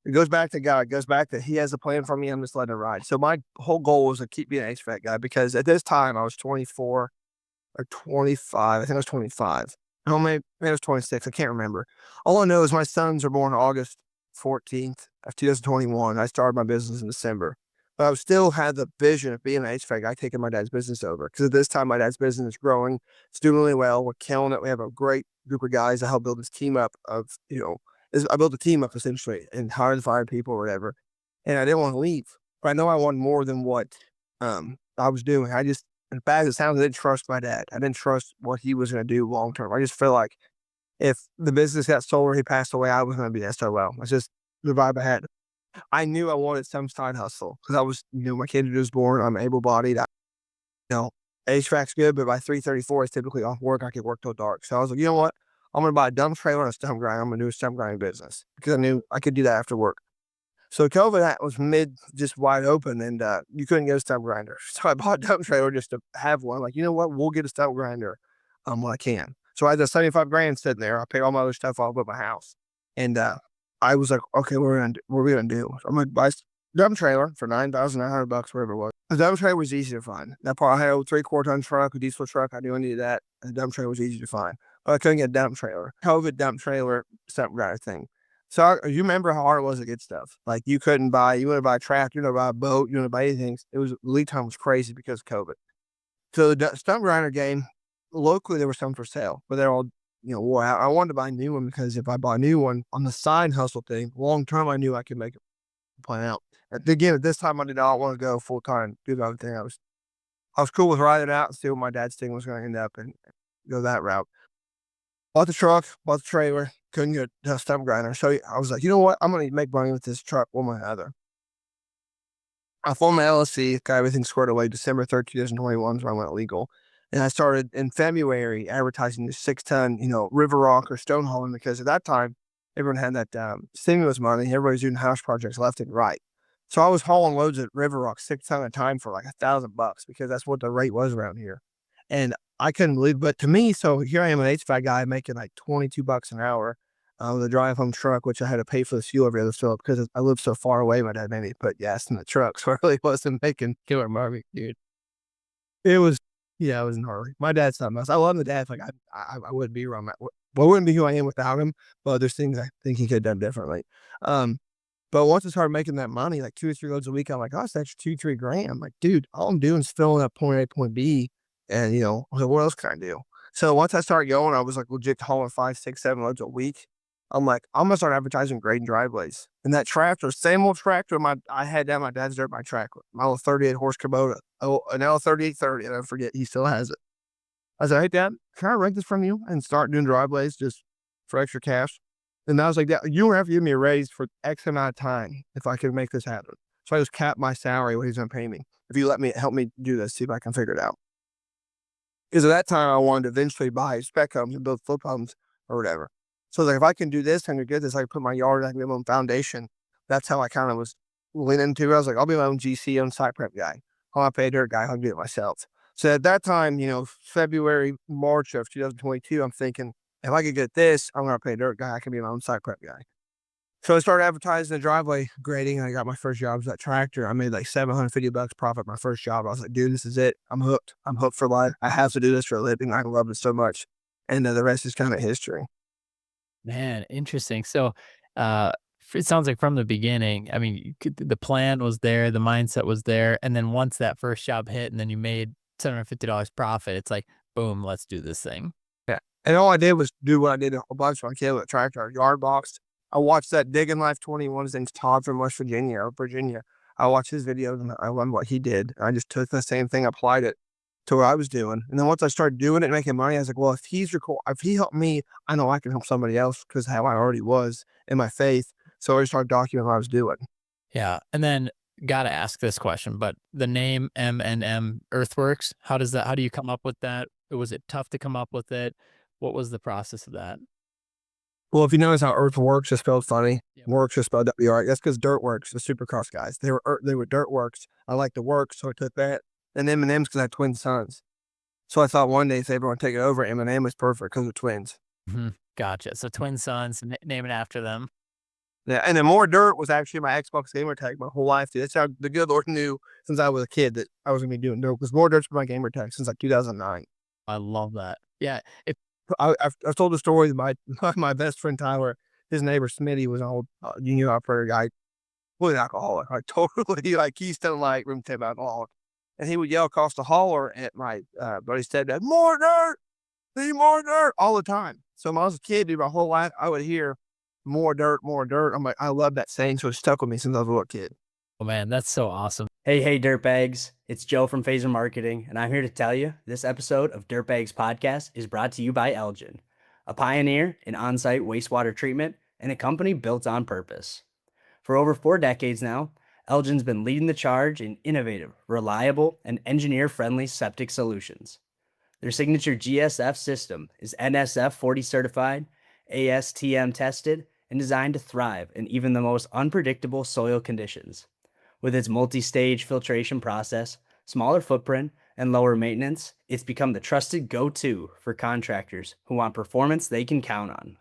it goes back to God. It goes back to he has a plan for me. I'm just letting it ride. So my whole goal was to keep being an HVAC guy because at this time I was 24 or 25. I think I was 25. Oh, maybe it was 26. I can't remember. All I know is my sons were born August 14th of 2021. I started my business in December. But I still had the vision of being an HVAC guy taking my dad's business over. Because at this time, my dad's business is growing. It's doing really well. We're killing it. We have a great group of guys that help build this team up I built a team up essentially and hired and fired people or whatever. And I didn't want to leave. But I know I wanted more than what I was doing. As bad as it sounds, I didn't trust my dad. I didn't trust what he was going to do long term. I just feel like if the business got sold or he passed away, I was going to be SOL. It's just the vibe I had. I knew I wanted some side hustle because I was, my kid was born. I'm able bodied. know, HVAC's good, but by 3:34, it's typically off work. I could work till dark. So I was like, you know what? I'm going to buy a dump trailer and a stump grinder. I'm going to do a stump grinding business because I knew I could do that after work. So COVID that was just wide open and you couldn't get a stump grinder. So I bought a dump trailer just to have one. Like, you know what? We'll get a stump grinder when I can. So I had the 75 grand sitting there. I paid all my other stuff off but my house. And I was like, okay, what are we gonna do? So I'm gonna buy a dump trailer for $9,900, whatever it was. The dump trailer was easy to find. That part I had a 3/4 ton truck, a diesel truck. I knew I needed that. And the dump trailer was easy to find. But I couldn't get a dump trailer. COVID dump trailer stump grinder thing. So you remember how hard it was to get stuff. Like you want to buy a tractor, you want to buy a boat, you want to buy anything. Lead time was crazy because of COVID. So the stump grinder game, locally there were some for sale, but they're all, wore out. I wanted to buy a new one because if I bought a new one on the side hustle thing, long term I knew I could make it plan out. Again, at this time I did not want to go full time, do the other thing. I was cool with riding it out and see what my dad's thing was going to end up and go that route. Bought the truck, bought the trailer, couldn't get a stump grinder. So I was like, you know what? I'm going to make money with this truck one way or the other. I formed my LLC, got everything squared away. December 3rd, 2021 is when I went legal. And I started in February advertising the 6-ton, river rock or stone hauling because at that time, everyone had that stimulus money. Everybody was doing house projects left and right. So I was hauling loads of river rock 6-ton at a time for like $1,000 because that's what the rate was around here. And I couldn't believe, but to me, so here I am, an HVAC guy making like $22 an hour with a drive home truck, which I had to pay for the fuel every other fill because I lived so far away. My dad made me put gas in the truck, so I really wasn't making killer money, dude. It was, yeah, I was gnarly. My dad's something else. I love the dad. Like I wouldn't be around that. Well, I wouldn't be who I am without him. But there's things I think he could have done differently. But once I started making that money, like 2 or 3 loads a week, I'm like, oh, it's extra 2-3 grand. I'm like, dude, all I'm doing is filling up point A, point B. And, I was like, what else can I do? So once I started going, I was like legit hauling 5, 6, 7 loads a week. I'm like, I'm gonna start advertising grading driveways. And that tractor, same old tractor I had down my dad's dirt bike track, my little 38 horse Kubota, an L3830, and I forget he still has it. I said, hey dad, can I rent this from you and start doing driveways just for extra cash? And I was like, you don't have to give me a raise for X amount of time if I can make this happen. So I just capped my salary, what he's gonna pay me. If you help me do this, see if I can figure it out. Because at that time I wanted to eventually buy spec homes and build flip homes or whatever. So I was like, if I can do this and get this, I can put my yard, I can get my own foundation. That's how I kind of was leaning into it. I was like, I'll be my own GC, own site prep guy. I'll not pay a dirt guy, I'll do it myself. So at that time, February, March of 2022, I'm thinking, if I could get this, I'm going to pay a dirt guy. I can be my own side prep guy. So I started advertising the driveway grading, and I got my first job as that tractor. I made like $750 profit my first job. I was like, dude, this is it. I'm hooked. I'm hooked for life. I have to do this for a living. I love it so much. And the rest is kind of history. Man, interesting. So, uh, it sounds like from the beginning, I mean, the plan was there, the mindset was there, and then once that first job hit, and then you made $750 profit, it's like, boom, let's do this thing. Yeah. And all I did was do what I did a whole bunch when I came with a tractor, a yard box. I watched that Digging Life 21. His name's Todd from West Virginia or Virginia. I watched his videos and I learned what he did. I just took the same thing, applied it to what I was doing. And then once I started doing it and making money, I was like, well, if he helped me, I know I can help somebody else because how I already was in my faith. So I started documenting what I was doing. Yeah, and then gotta ask this question, but the name M&M Earthworks, how do you come up with that? Was it tough to come up with it? What was the process of that? Well, if you notice how Earth Works is spelled funny, Yep. Works is spelled W-R. That's because Dirtworks, the Supercross guys, they were Dirtworks. I like the work, so I took that. And M&M's because I have twin sons. So I thought one day if everyone take it over, M&M was perfect because they're twins. Mhm, gotcha. So twin sons, name it after them. Yeah, and then More Dirt was actually my Xbox gamer tag my whole life, dude. That's how the good Lord knew since I was a kid that I was gonna be doing dirt because More Dirt's been my gamer tag since like 2009. I love that. Yeah, it I've told the story that my my best friend Tyler, his neighbor Smitty was an old union operator guy, really alcoholic, like totally like Keystone Light room temp alcoholic, and he would yell across the holler at my buddy's stepdad, "More dirt, need more dirt," all the time. So when I was a kid, dude, my whole life I would hear more dirt, more dirt. I'm like, I love that saying, so it stuck with me since I was a little kid. oh man, that's so awesome. Hey, dirtbags. It's Joe from Phaser Marketing, and I'm here to tell you this episode of Dirtbags Podcast is brought to you by Elgin, a pioneer in on site wastewater treatment and a company built on purpose. For over 4 decades now, Elgin's been leading the charge in innovative, reliable, and engineer friendly septic solutions. Their signature GSF system is NSF 40 certified, ASTM tested, and designed to thrive in even the most unpredictable soil conditions. With its multi-stage filtration process, smaller footprint, and lower maintenance, it's become the trusted go-to for contractors who want performance they can count on.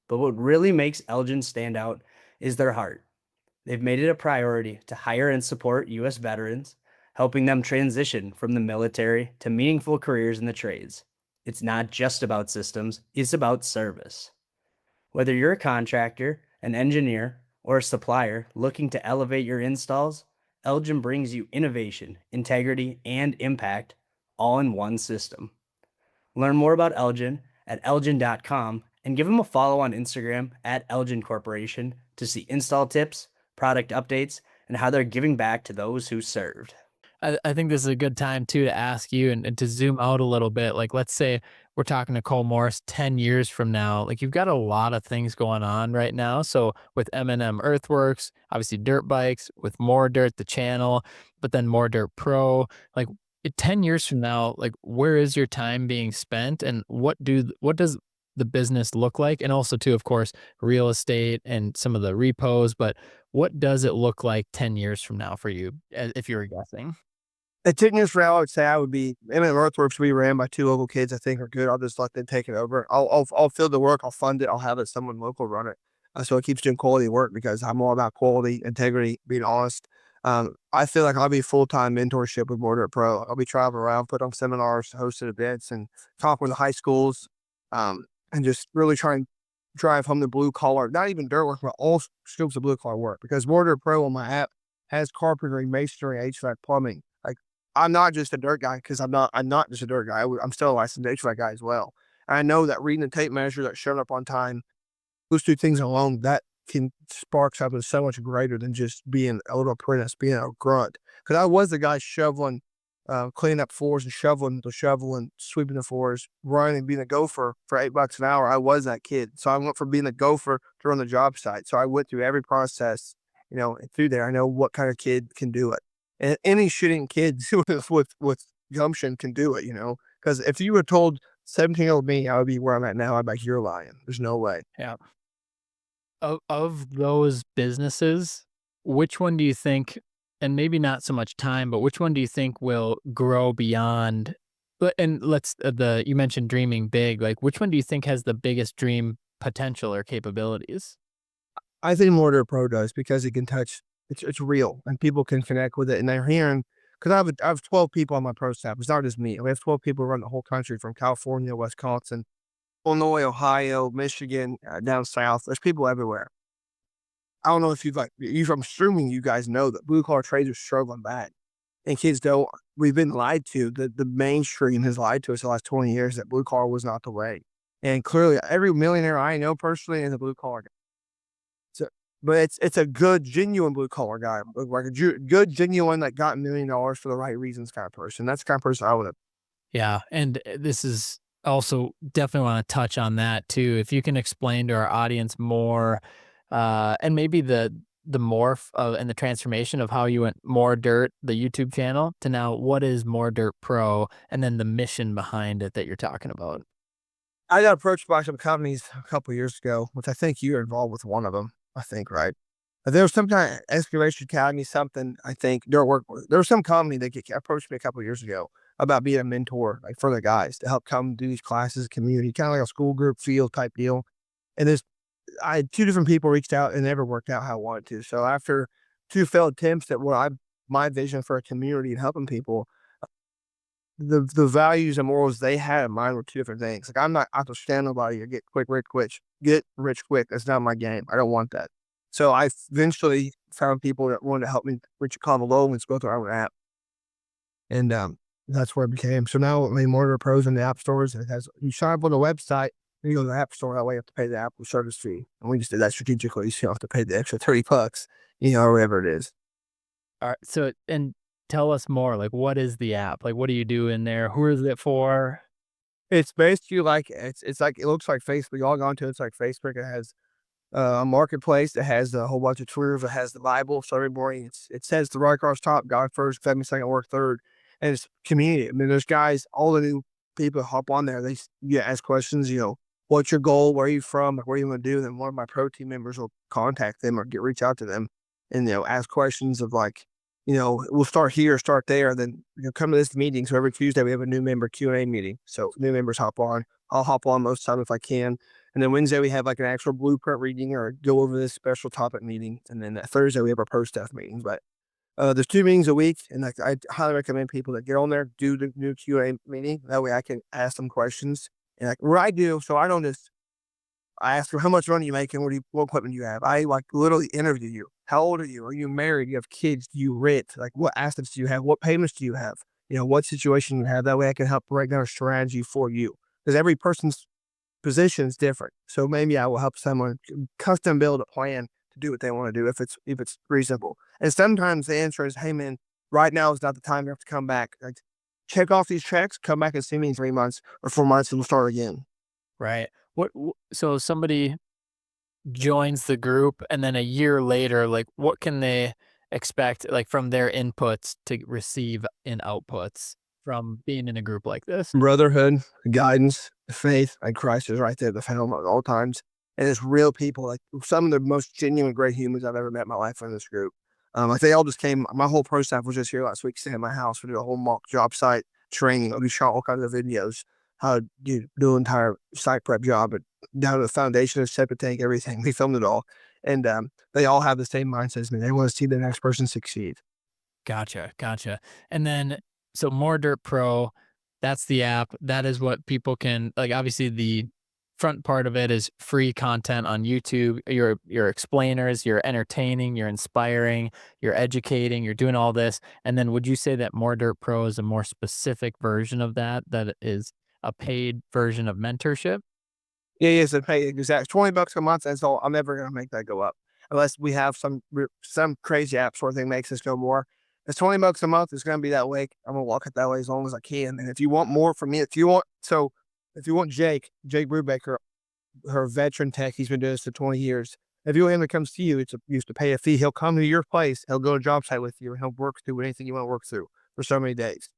But what really makes Elgin stand out is their heart. They've made it a priority to hire and support U.S. veterans, helping them transition from the military to meaningful careers in the trades. It's not just about systems, it's about service. Whether you're a contractor, an engineer, or a supplier looking to elevate your installs, Elgin brings you innovation, integrity, and impact all in one system. Learn more about Elgin at elgin.com and give them a follow on Instagram at Elgin Corporation to see install tips, product updates, and how they're giving back to those who served. I think this is a good time too to ask you and to zoom out a little bit. Like, let's say we're talking to Cole Morse 10 years from now. Like, you've got a lot of things going on right now. So with M&M Earthworks, obviously dirt bikes, with More Dirt, the channel, but then More Dirt Pro. Like, 10 years from now, like, where is your time being spent, and what does the business look like? And also too, of course, real estate and some of the repos. But what does it look like 10 years from now for you, if you were guessing? At 10 years from now, I would say I would be M&M Earthworks will be ran by two local kids I think are good. I'll just let them take it over. I'll fill the work, I'll fund it, I'll have it someone local run it. So it keeps doing quality work because I'm all about quality, integrity, being honest. I feel like I'll be full-time mentorship with Border Pro. I'll be traveling around, put on seminars, hosted events, and talking with the high schools, and just really try and drive home the blue collar, not even dirt work, but all scopes of blue collar work. Because Border Pro on my app has carpentry, masonry, HVAC, plumbing. Like I'm not just a dirt guy because I'm not just a dirt guy. I'm still a licensed HVAC guy as well. And I know that reading the tape measure, that showing up on time, those two things alone, that can spark something so much greater than just being a little apprentice, being a grunt. Because I was the guy shoveling, cleaning up floors and shoveling the shovel and sweeping the floors, running and being a gopher for $8 an hour. I was that kid. So I went from being a gopher to run the job site. So I went through every process, and through there, I know what kind of kid can do it. And any shitting kid with gumption can do it, because if you were told 17-year-old me, I would be where I'm at now. I'd be like, you're lying. There's no way. Yeah. Of those businesses, which one do you think, and maybe not so much time, but which one do you think will grow beyond And let's you mentioned dreaming big. Like, which one do you think has the biggest dream potential or capabilities? I think more Dirt Pro does because it can touch. It's real and people can connect with it, and they're hearing. Because I have 12 people on my pro staff. It's not just me. We have 12 people run the whole country from California, Wisconsin, Illinois, Ohio, Michigan, down south. There's people everywhere. I don't know if you've like you from streaming, you guys know that blue collar trades are struggling bad. And kids don't we've been lied to. The mainstream has lied to us the last 20 years that blue collar was not the way. And clearly every millionaire I know personally is a blue collar guy. So, but it's a good, genuine blue collar guy, like a good, genuine, that got $1 million for the right reasons kind of person. That's the kind of person I would have. Yeah, and this is also definitely want to touch on that too. If you can explain to our audience more, and maybe the morph of and the transformation of how you went More Dirt, the YouTube channel, to now what is More Dirt Pro, and then the mission behind it that you're talking about. I got approached by some companies a couple years ago, which I think you're involved with one of them. I think, right? There was some kind of excavation academy, something. I think dirt work. There was some company that approached me a couple years ago about being a mentor, like for the guys to help come do these classes, community, kind of like a school group field type deal. And there's, I had two different people reached out and never worked out how I wanted to. So after two failed attempts at what I my vision for a community and helping people, the values and morals they had in mind were two different things. Like I'm not out to stand nobody or get rich quick. That's not my game. I don't want that. So I eventually found people that wanted to help me reach a common goal and go through our app. And that's where it became. So now I mean Mortar Pros in the app stores. It has you sign up on the website, then you go to the app store, that way you have to pay the Apple service fee. And we just did that strategically. So you don't have to pay the extra $30, or whatever it is. All right, so and tell us more. Like, what is the app? Like, what do you do in there? Who is it for? It's basically like it's like it looks like Facebook. You log on to it, it's like Facebook. It has a marketplace that has a whole bunch of tools. It has the Bible. So every morning it says the right across top, God first, family second, work third. And it's community. I mean, there's guys, all the new people hop on there. You ask questions, what's your goal? Where are you from? Like, what are you going to do? Then one of my pro team members will contact them or reach out to them and, ask questions of like, we'll start here, start there. Then, come to this meeting. So every Tuesday we have a new member Q&A meeting. So new members hop on. I'll hop on most of the time if I can. And then Wednesday we have like an actual blueprint reading or go over this special topic meeting. And then that Thursday we have our pro staff meetings. But there's 2 meetings a week, and like I highly recommend people that get on there, do the new Q&A meeting. That way I can ask them questions. And like what I do, so I don't just I ask them how much money you making, what equipment do you have. I like literally interview you. How old are you? Are you married? Do you have kids? Do you rent? Like what assets do you have? What payments do you have? What situation you have. That way I can help break down a strategy for you. Because every person's position is different. So maybe I will help someone custom build a plan to do what they want to do if it's reasonable. And sometimes the answer is, hey man, right now is not the time. You have to come back. Like check off these checks, come back and see me in 3 months or 4 months, and we'll start again. Right. So somebody joins the group, and then a year later, like, what can they expect, like, from their inputs to receive in outputs from being in a group like this? Brotherhood, guidance, faith, and Christ is right there at the helm at all times. And it's real people, like some of the most genuine, great humans I've ever met in my life in this group. Like they all just came. My whole pro staff was just here last week, staying at my house. We did a whole mock job site training. We shot all kinds of videos, how to do an entire site prep job, and down to the foundation, septic tank, everything. We filmed it all, and they all have the same mindset as me. They want to see the next person succeed. Gotcha, gotcha. And then, so More Dirt Pro, that's the app. That is what people can like. Obviously, the front part of it is free content on YouTube. You're explainers, you're entertaining, you're inspiring, you're educating, you're doing all this. And then, would you say that More Dirt Pro is a more specific version of that? That is a paid version of mentorship? Yeah, yeah, so pay exact $20 a month. That's all. I'm never gonna make that go up unless we have some crazy app store thing makes us go more. It's $20 a month. It's gonna be that way. I'm gonna walk it that way as long as I can. And if you want more from me, if you want Jake Brubaker, her veteran tech, he's been doing this for 20 years. If you want him to come see you, you have to pay a fee. He'll come to your place. He'll go to a job site with you, and he'll work through anything you want to work through for so many days.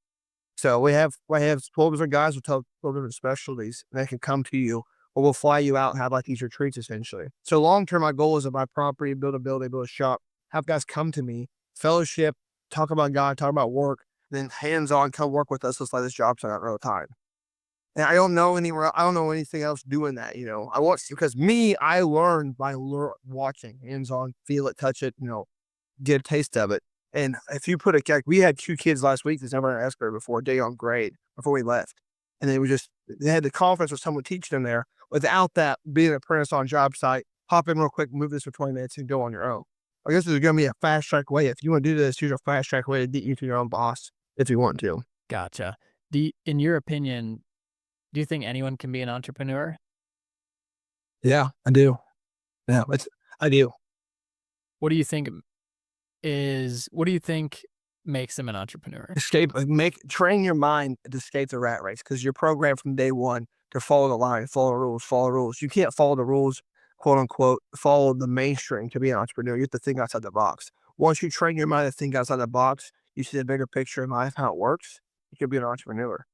So we have 12 different guys with 12 different specialties, and they can come to you, or we'll fly you out and have like these retreats essentially. So long term, my goal is to buy property, build a building, build a shop, have guys come to me, fellowship, talk about God, talk about work, then hands-on, come work with us. Let's let this job site out real time. And I don't know anywhere. I don't know anything else doing that. I want to, because I learned by watching, hands-on, feel it, touch it. Get a taste of it. And if you put we had 2 kids last week that's never asked her before, day on grade, before we left. And they had the conference with someone teaching them there without that being an apprentice on job site. Hop in real quick, move this for 20 minutes and go on your own. I guess there's going to be a fast track way. If you want to do this, here's a fast track way to get you to your own boss if you want to. Gotcha. In your opinion, do you think anyone can be an entrepreneur? Yeah, I do. Yeah, I do. What do you think what do you think makes them an entrepreneur? Train your mind to escape the rat race, because you're programmed from day one to follow the line, follow the rules, follow the rules. You can't follow the rules, quote unquote, follow the mainstream to be an entrepreneur. You have to think outside the box. Once you train your mind to think outside the box, you see the bigger picture in life, how it works, you can be an entrepreneur.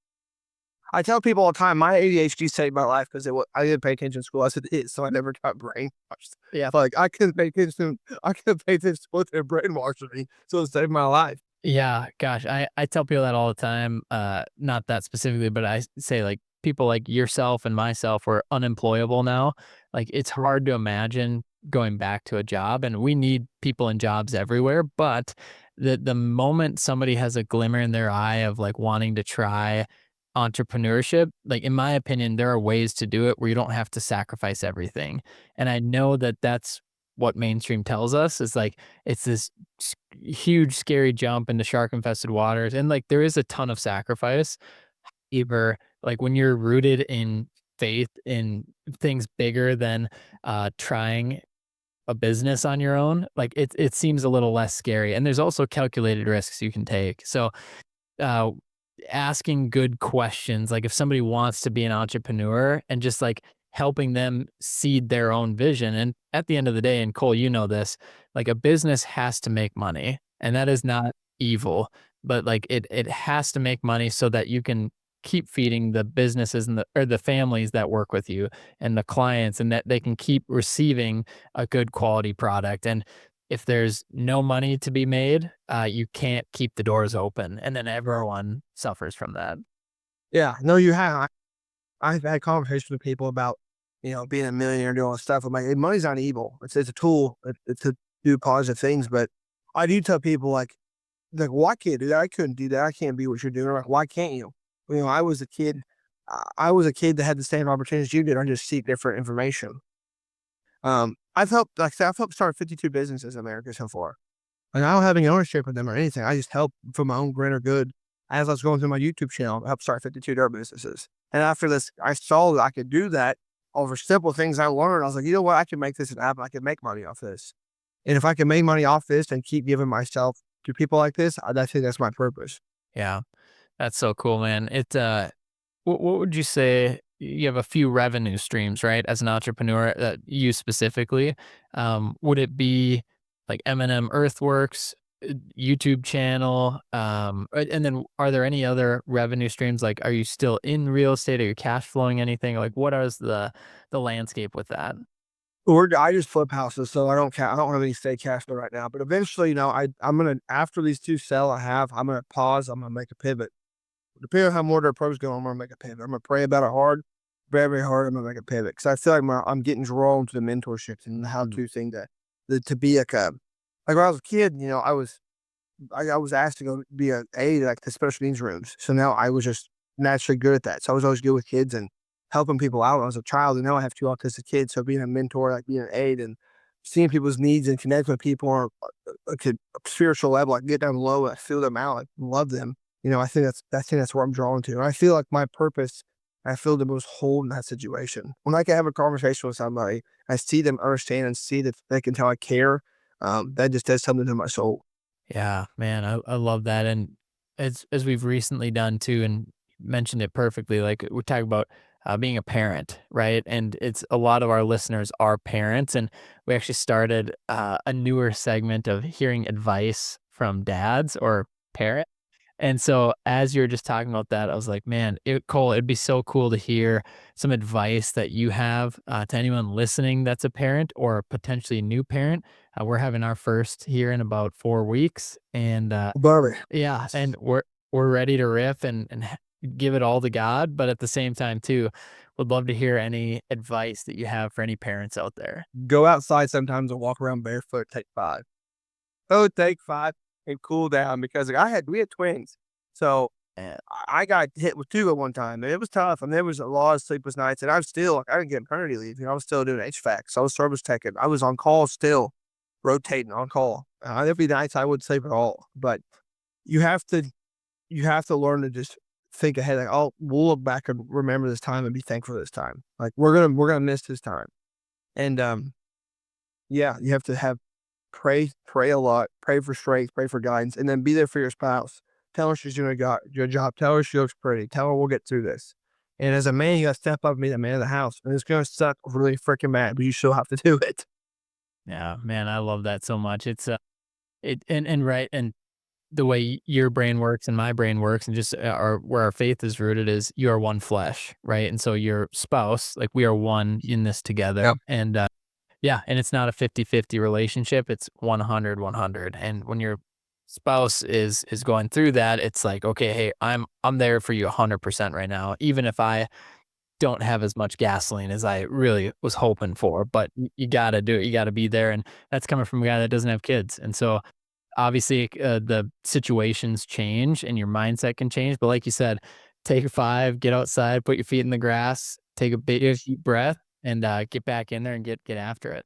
I tell people all the time, my ADHD saved my life because I didn't pay attention in school. I said it, so I never got brainwashed. Yeah. Like I couldn't pay attention. I couldn't pay attention to what they brainwashed me, so it saved my life. Yeah, gosh, I tell people that all the time, not that specifically, but I say, like, people like yourself and myself were unemployable now. Like, it's hard to imagine going back to a job, and we need people in jobs everywhere, but the moment somebody has a glimmer in their eye of, like, wanting to try entrepreneurship, like, in my opinion, there are ways to do it where you don't have to sacrifice everything, and I know that that's what mainstream tells us is, like, it's this huge scary jump into shark infested waters, and like there is a ton of sacrifice. Either like when you're rooted in faith in things bigger than trying a business on your own, like it seems a little less scary, and there's also calculated risks you can take. So uh, asking good questions, like if somebody wants to be an entrepreneur and just like helping them seed their own vision. And at the end of the day, and Cole, you know this, like a business has to make money, and that is not evil, but like it has to make money so that you can keep feeding the businesses and the families that work with you and the clients, and that they can keep receiving a good quality product. And if there's no money to be made, you can't keep the doors open, and then everyone suffers from that. Yeah, no, you have. I've had conversations with people about, being a millionaire, doing all this stuff. I'm like, hey, money's not evil. It's a tool. It's to do positive things. But I do tell people well, I can't do that. I couldn't do that. I can't be what you're doing. Like, why can't you? I was a kid. I was a kid that had the same opportunities you did. I just seek different information. I've helped start 52 businesses in America so far. And I don't have any ownership of them or anything. I just help for my own greater good. As I was going through my YouTube channel, I helped start 52 dirt businesses. And after this, I saw that I could do that over simple things I learned. I was like, you know what? I can make this an app. I can make money off this. And if I can make money off this and keep giving myself to people like this, I think that's my purpose. Yeah, that's so cool, man. What would you say? You have a few revenue streams, right? As an entrepreneur, you specifically, would it be like M&M Earthworks, YouTube channel, and then are there any other revenue streams? Like, are you still in real estate? Are you cash flowing anything? Like, what is the landscape with that? I just flip houses, so I don't have any stay cash flow right now. But eventually, I'm gonna, after these 2 sell, I'm gonna pause. I'm gonna make a pivot. Depending on how more their pros go, I'm gonna make a pivot. I'm gonna pray about it hard, very, very hard. I'm gonna make a pivot because I feel like I'm getting drawn to the mentorships and the how-to thing to be like when I was a kid. I was asked to go be an aide like the special needs rooms. So now I was just naturally good at that. So I was always good with kids and helping people out when I was a child. And now I have 2 autistic kids. So being a mentor, like being an aide and seeing people's needs and connect with people on a spiritual level, like get down low, I feel them out, like love them. I think that's where I'm drawn to. And I feel like my purpose, I feel the most whole in that situation. When I can have a conversation with somebody, I see them understand and see that they can tell I care. That just does something to my soul. Yeah, man, I love that. And as we've recently done too, and mentioned it perfectly, like we're talking about being a parent, right? And it's a lot of our listeners are parents, and we actually started a newer segment of hearing advice from dads or parents. And so as you're just talking about that, I was like, man, Cole, it'd be so cool to hear some advice that you have to anyone listening that's a parent or potentially a new parent. We're having our first here in about 4 weeks. And Bobby. yeah, and we're ready to riff and give it all to God. But at the same time, too, would love to hear any advice that you have for any parents out there. Go outside sometimes and walk around barefoot, take 5. Oh, take 5 and cool down because like, we had twins. So I got hit with 2 at one time. And it was tough. I mean, there was a lot of sleepless nights, and I'm still like, I didn't get maternity leave. I was still doing HVAC. So I was service teching. I was on call still, rotating on call. There'd be nights I wouldn't sleep at all. But you have to learn to just think ahead. Like, oh, we'll look back and remember this time and be thankful this time. Like we're gonna miss this time. And yeah, you have to pray a lot, pray for strength, pray for guidance, and then be there for your spouse. Tell her she's doing a good job. Tell her she looks pretty. Tell her we'll get through this. And as a man, you gotta step up and be the man of the house. And it's gonna suck really freaking bad, but you still have to do it. Yeah, man, I love that so much. It's and right, and the way your brain works and my brain works, and just our where our faith is rooted is you are one flesh, right? And so your spouse, like we are one in this together, Yep. and yeah, and it's not a 50-50 relationship. It's 100-100. And when your spouse is going through that, it's like, okay, hey, I'm there for you 100% right now, even if I don't have as much gasoline as I really was hoping for. But you got to do it. You got to be there, and that's coming from a guy that doesn't have kids. And so obviously, the situations change and your mindset can change. But like you said, take a 5, get outside, put your feet in the grass, take a big deep breath, and get back in there and get after it.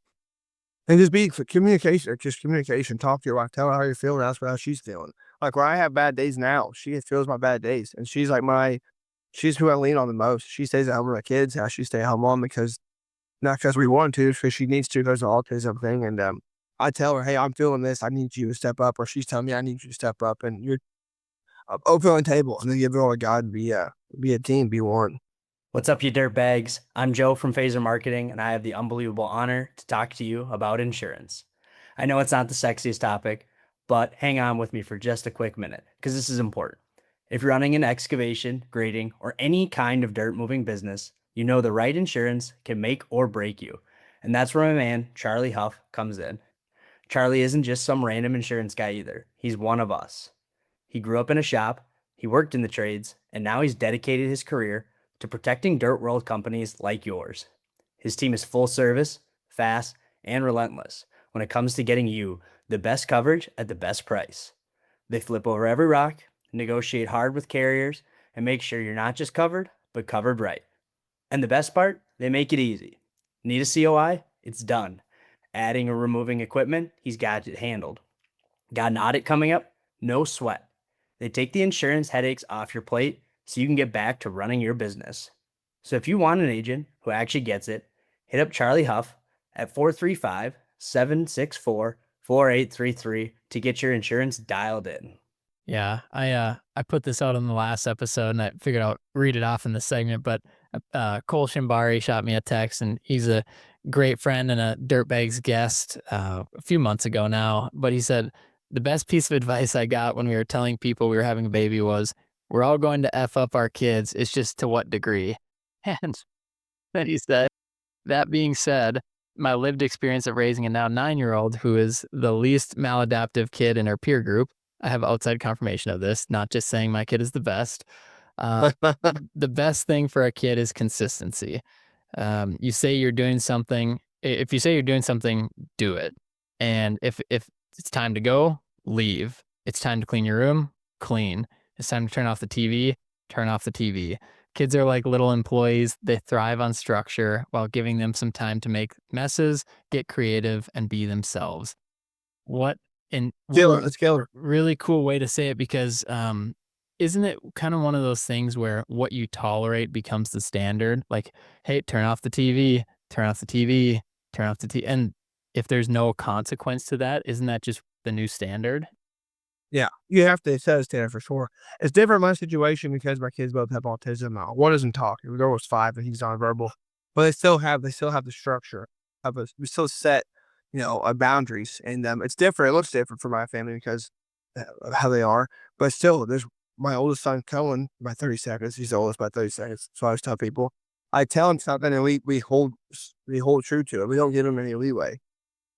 And just be for communication, just communication. Talk to your wife, tell her how you're feeling, ask her how she's feeling. Like where I have bad days now, she feels my bad days. And she's who I lean on the most. She stays at home with my kids, how she stay at home on because not because we want to, because she needs to. There's an autism thing. And I tell her, hey, I'm feeling this. I need you to step up. Or she's telling me I need you to step up. And you're open on the table and then give it all to God and be a team, be one. What's up, you dirtbags? I'm Joe from Phaser Marketing, and I have the unbelievable honor to talk to you about insurance. I know it's not the sexiest topic, but hang on with me for just a quick minute, because this is important. If you're running an excavation, grading, or any kind of dirt moving business, you know the right insurance can make or break you. And that's where my man, Charlie Huff, comes in. Charlie isn't just some random insurance guy either. He's one of us. He grew up in a shop, he worked in the trades, and now he's dedicated his career to protecting dirt world companies like yours. His team is full service, fast, and relentless when it comes to getting you the best coverage at the best price. They flip over every rock, negotiate hard with carriers, and make sure you're not just covered, but covered right. And the best part, they make it easy. Need a COI? It's done. Adding or removing equipment, he's got it handled. Got an audit coming up? No sweat. They take the insurance headaches off your plate so you can get back to running your business. So if you want an agent who actually gets it, hit up Charlie Huff at 435-764-4833 to get your insurance dialed in. Yeah, I put this out on the last episode, and I figured I'll read it off in this segment. But Cole Shimbari shot me a text, and he's a great friend and a Dirtbags guest a few months ago now. But he said the best piece of advice I got when we were telling people we were having a baby was, "We're all going to f up our kids. It's just to what degree." And then he said, "That being said, my lived experience of raising a now 9-year-old who is the least maladaptive kid in her peer group." I have outside confirmation of this, not just saying my kid is the best. The best thing for a kid is consistency. You say you're doing something. If you say you're doing something, do it. And if it's time to go, leave. It's time to clean your room, clean. It's time to turn off the TV, turn off the TV. Kids are like little employees. They thrive on structure while giving them some time to make messes, get creative, and be themselves. What and Killer, let's kill her. really cool way to say it, because isn't it kind of one of those things where what you tolerate becomes the standard? Like, hey, turn off the TV, turn off the TV, turn off the TV. And if there's no consequence to that, isn't that just the new standard? Yeah, you have to set a standard for sure. It's different in my situation because my kids both have autism now. One doesn't talk. The girl was 5 and he's nonverbal, but they still have the structure of us. We still set, boundaries, and it's different. It looks different for my family because of how they are, but still, there's my oldest son, Cohen, by 30 seconds. He's the oldest by 30 seconds. So I always tell people, I tell him something and we hold true to it. We don't give him any leeway.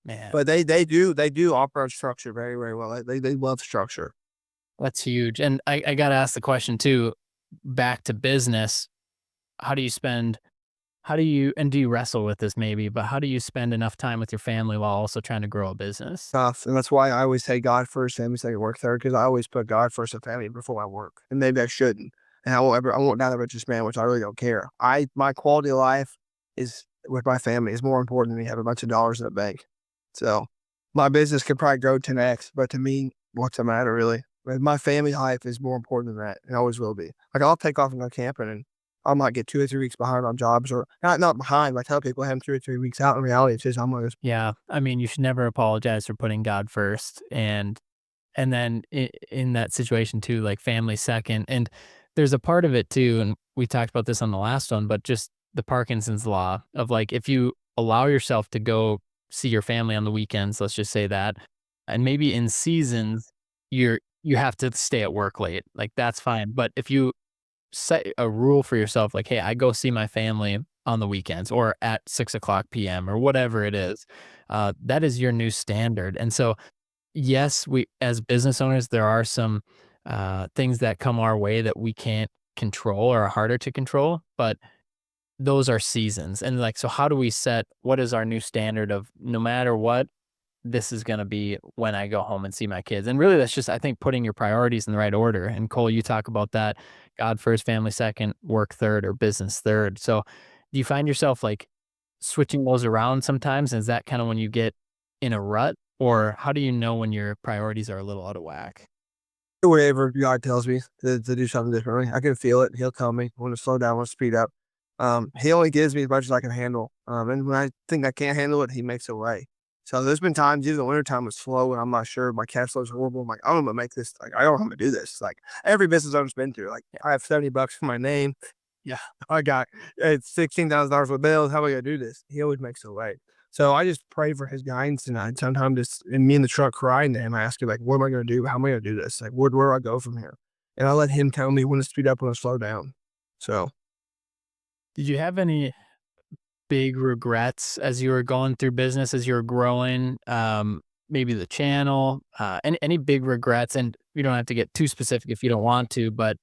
Man. But they do operate structure very, very well. They love structure. That's huge. And I got to ask the question too, back to business. How do you spend, how do you, and do you wrestle with this maybe, but how do you spend enough time with your family while also trying to grow a business? Tough, and that's why I always say God first, family second, work third, because I always put God first and family before my work, and maybe I shouldn't. And I won't not the richest man, which I really don't care. My quality of life is with my family is more important than me having a bunch of dollars in the bank. So my business could probably grow 10x, but to me, what's the matter really? But my family life is more important than that, and always will be. Like I'll take off and go camping, and I might get 2 or 3 weeks behind on jobs, or not behind. But I tell people I have 2 or 3 weeks out. In reality, it's just I'm gonna Yeah. I mean, you should never apologize for putting God first. And then in that situation too, like family second. And there's a part of it too, and we talked about this on the last one, but just the Parkinson's law of like if you allow yourself to go see your family on the weekends, let's just say that, and maybe in seasons you have to stay at work late, like that's fine. But if you set a rule for yourself, like, hey, I go see my family on the weekends or at 6 o'clock p.m. or whatever it is, that is your new standard. And so yes, we as business owners, there are some things that come our way that we can't control or are harder to control, but those are seasons. And like, so how do we set what is our new standard of no matter what, this is going to be when I go home and see my kids? And really, that's just, I think, putting your priorities in the right order. And Cole, you talk about that God first, family second, work third, or business third. So do you find yourself like switching those around sometimes? Is that kind of when you get in a rut? Or how do you know when your priorities are a little out of whack? do whatever God tells me to do something differently. I can feel it. He'll tell me when to slow down, when to speed up. He only gives me as much as I can handle. And when I think I can't handle it, he makes a way. So there's been times, even the wintertime was slow and I'm not sure. My cash flow is horrible. I'm like, I don't know how to make this. Like, I don't know how to do this. Like every business owner's been through. Like I have $70 for my name. Yeah, I got it's $16,000 with bills. How am I gonna do this? He always makes a way. So I just pray for his guidance, and I sometimes just and me in the truck crying to him. I ask him like, "What am I going to do? How am I going to do this? Like, where do I go from here?" And I let him tell me when to speed up, when to slow down. So Did you have any big regrets as you were going through business, as you were growing? Maybe the channel, any big regrets? And you don't have to get too specific if you don't want to, but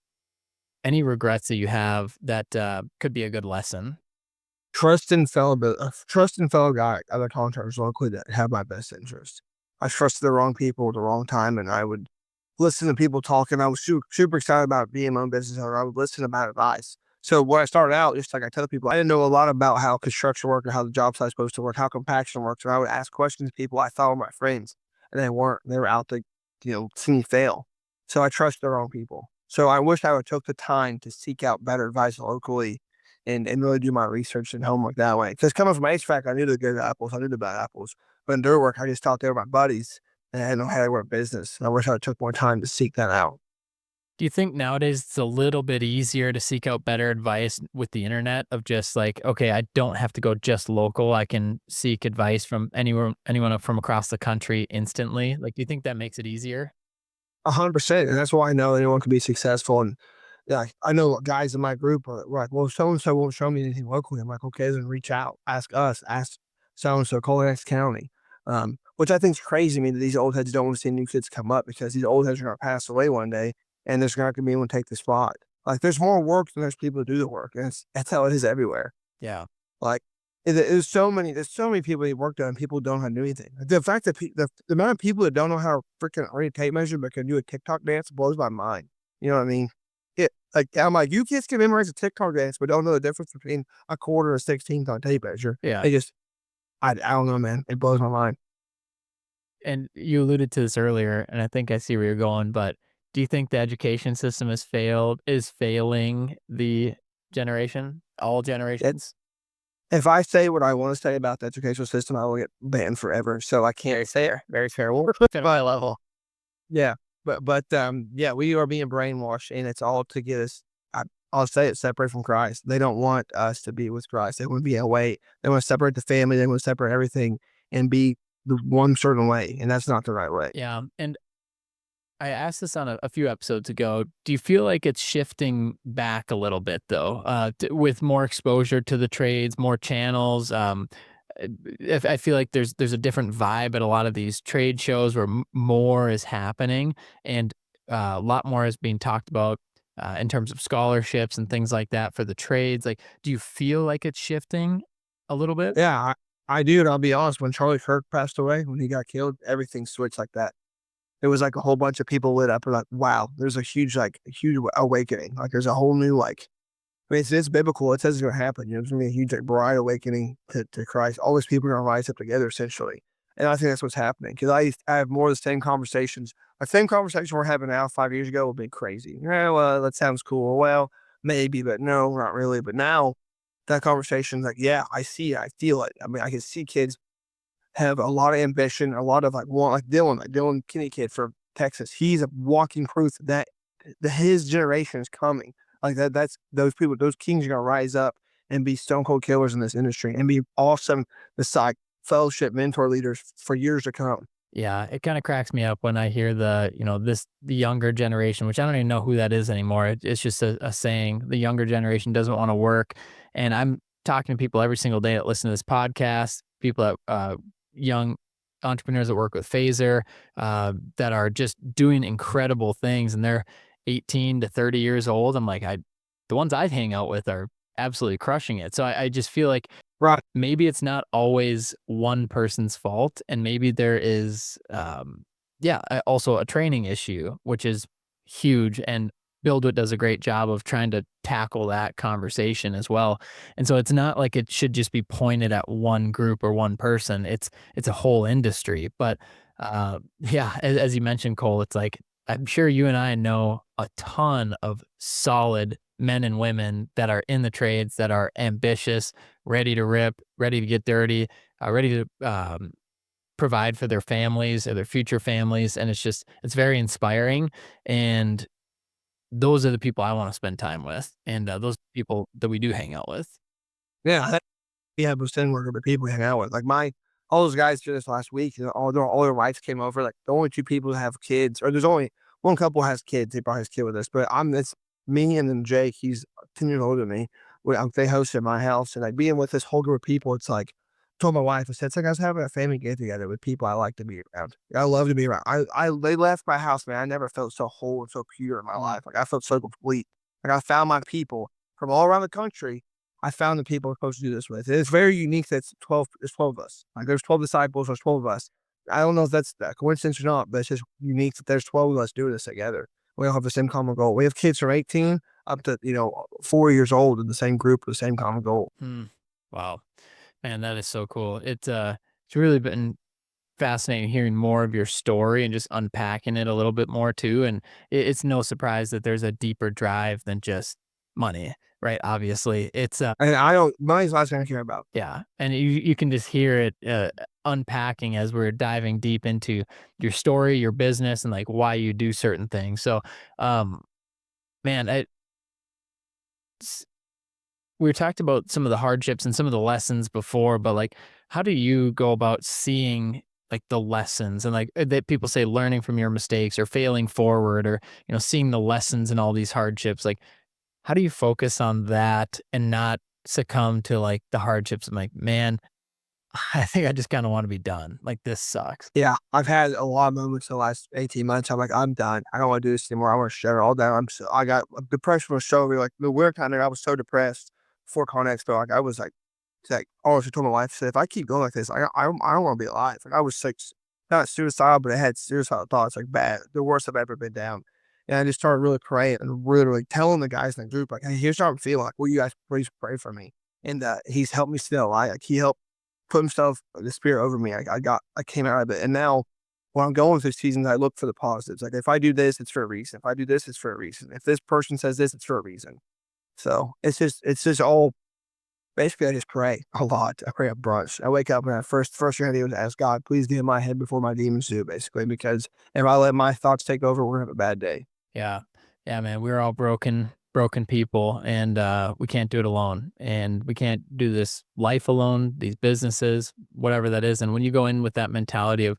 any regrets that you have that could be a good lesson? trust in fellow guy other contractors locally that have my best interest. I trusted the wrong people at the wrong time, and I would listen to people talking. I was super excited about being my own business owner. I would listen to bad advice. So when I started out, just like I tell people, I didn't know a lot about how construction worked or how the job site's supposed to work, how compaction works. And I would ask questions to people I thought were my friends, and they weren't. They were out to, see me fail. So I trusted the wrong people. So I wish I would took the time to seek out better advice locally and really do my research and homework that way. Because coming from HVAC, I knew the good apples, I knew the bad apples. But in dirt work, I just thought they were my buddies and I didn't know how they work business. And I wish I took more time to seek that out. Do you think nowadays it's a little bit easier to seek out better advice with the internet of just like, okay, I don't have to go just local. I can seek advice from anywhere, anyone from across the country instantly. Like, do you think that makes it easier? 100%. And that's why I know anyone can be successful. And yeah, I know guys in my group are like, well, so and so won't show me anything locally. I'm like, okay, then reach out, ask us, ask so and so, call the next county. Which I think is crazy. I mean, these old heads don't want to see new kids come up because these old heads are going to pass away one day and there's not going to be anyone to take the spot. Like, there's more work than there's people to do the work. And that's how it is everywhere. Yeah. Like, there's so many people that work done, people don't know how to do anything. The fact that the amount of people that don't know how to freaking read a tape measure but can do a TikTok dance blows my mind. You know what I mean? I'm like, you kids can memorize a TikTok dance, but don't know the difference between a quarter and 16th on tape measure. Yeah. They just, I don't know, man. It blows my mind. And you alluded to this earlier, and I think I see where you're going, but do you think the education system is failing the generation, all It, generations? if I say what I want to say about the educational system, I will get banned forever. So I can't say it. Very fair. We're at my level. Yeah, yeah, we are being brainwashed, and it's all to get us. I'll say it, separate from Christ. They don't want us to be with Christ. They want to be away. They want to separate the family. They want to separate everything and be the one certain way, and that's not the right way. Yeah. And I asked this on a few episodes ago. Do you feel like it's shifting back a little bit though, with more exposure to the trades, more channels? If I feel like there's a different vibe at a lot of these trade shows where more is happening, and a lot more is being talked about in terms of scholarships and things like that for the trades. Like, do you feel like it's shifting a little bit? Yeah, I do, and I'll be honest, when Charlie Kirk passed away, when he got killed, everything switched like that. It was like a whole bunch of people lit up and like, wow, there's a huge, like, a huge awakening. Like, there's a whole new, like, I mean, it's biblical. It says it's going to happen. There's going to be a huge, like, bride awakening to Christ. All these people are going to rise up together, essentially. And I think that's what's happening. Because I have more of the same conversations. The same conversation we're having now 5 years ago would be crazy. Yeah, well, that sounds cool. Well, maybe, but no, not really. But now that conversation's like, yeah, I see it. I feel it. I mean, I can see kids have a lot of ambition, a lot of like want like Dylan Kinney kid from Texas. He's a walking proof that his generation is coming. Like that's those people, those kings are gonna rise up and be stone cold killers in this industry and be awesome beside fellowship mentor leaders for years to come. Yeah, it kind of cracks me up when I hear the younger generation, which I don't even know who that is anymore. It's just a saying. The younger generation doesn't want to work, and I'm talking to people every single day that listen to this podcast. People that young entrepreneurs that work with Phaser that are just doing incredible things, and they're 18 to 30 years old. I'm like, the ones I hang out with are absolutely crushing it. So I just feel like Right. maybe it's not always one person's fault, and maybe there is also a training issue, which is huge, and BuildWit does a great job of trying to tackle that conversation as well. And so it's not like it should just be pointed at one group or one person. It's a whole industry. But yeah, as you mentioned, Cole, it's like I'm sure you and I know a ton of solid men and women that are in the trades, that are ambitious, ready to rip, ready to get dirty, ready to provide for their families or their future families. And it's very inspiring. And those are the people I want to spend time with. And those are the people that we do hang out with. Yeah, we have a similar group of people we hang out with. Like all those guys here this last week, all their wives came over. Like the only two people who have kids, or there's only one couple has kids. He probably has a kid with us, but it's me and then Jake. He's 10 years older than me. They hosted my house, and like being with this whole group of people, it's like I told my wife, I said, it's like I was having a family get together with people I like to be around. I love to be around. They left my house, man. I never felt so whole and so pure in my life. Like I felt so complete. Like I found my people from all around the country. I found the people I'm supposed to do this with. It's very unique that there's 12 of us. Like there's 12 disciples, there's 12 of us. I don't know if that's a coincidence or not, but it's just unique that there's 12 of us doing this together. We all have the same common goal. We have kids from 18 up to, 4 years old in the same group with the same common goal. Hmm. Wow. Man, that is so cool. It's really been fascinating hearing more of your story and just unpacking it a little bit more too. And it's no surprise that there's a deeper drive than just money, right? Obviously, And money's the last thing I care about. yeah, and you can just hear it unpacking as we're diving deep into your story, your business, and like why you do certain things. So, um, man, we talked about some of the hardships and some of the lessons before, but like, how do you go about seeing like the lessons and like that people say learning from your mistakes or failing forward or, seeing the lessons in all these hardships? Like, how do you focus on that and not succumb to like the hardships? I'm like, man, I think I just kind of want to be done. Like, this sucks. Yeah, I've had a lot of moments in the last 18 months. I'm like, I'm done. I don't want to do this anymore. I want to shut it all down. I got depression was so real. Like the winter time there, I was so depressed before Con Expo. Like I was like, I honestly told my wife, I said, if I keep going like this, I don't want to be alive. Like I was like, not suicidal, but I had suicidal thoughts, like bad, the worst I've ever been down. And I just started really praying and really telling the guys in the group, like, hey, here's how I'm feeling. Like, will you guys please pray for me? And he's helped me stay alive. Like he helped put himself, the spirit over me. I came out of it. And now when I'm going through seasons, I look for the positives. Like if I do this, it's for a reason. If I do this, it's for a reason. If this person says this, it's for a reason. So it's just all basically I just pray a lot. I pray at brunch. I wake up and first thing I do is ask God, please get in my head before my demons do, basically, because if I let my thoughts take over, we're gonna have a bad day. Yeah. Yeah, man. We're all broken people and we can't do it alone. And we can't do this life alone, these businesses, whatever that is. And when you go in with that mentality of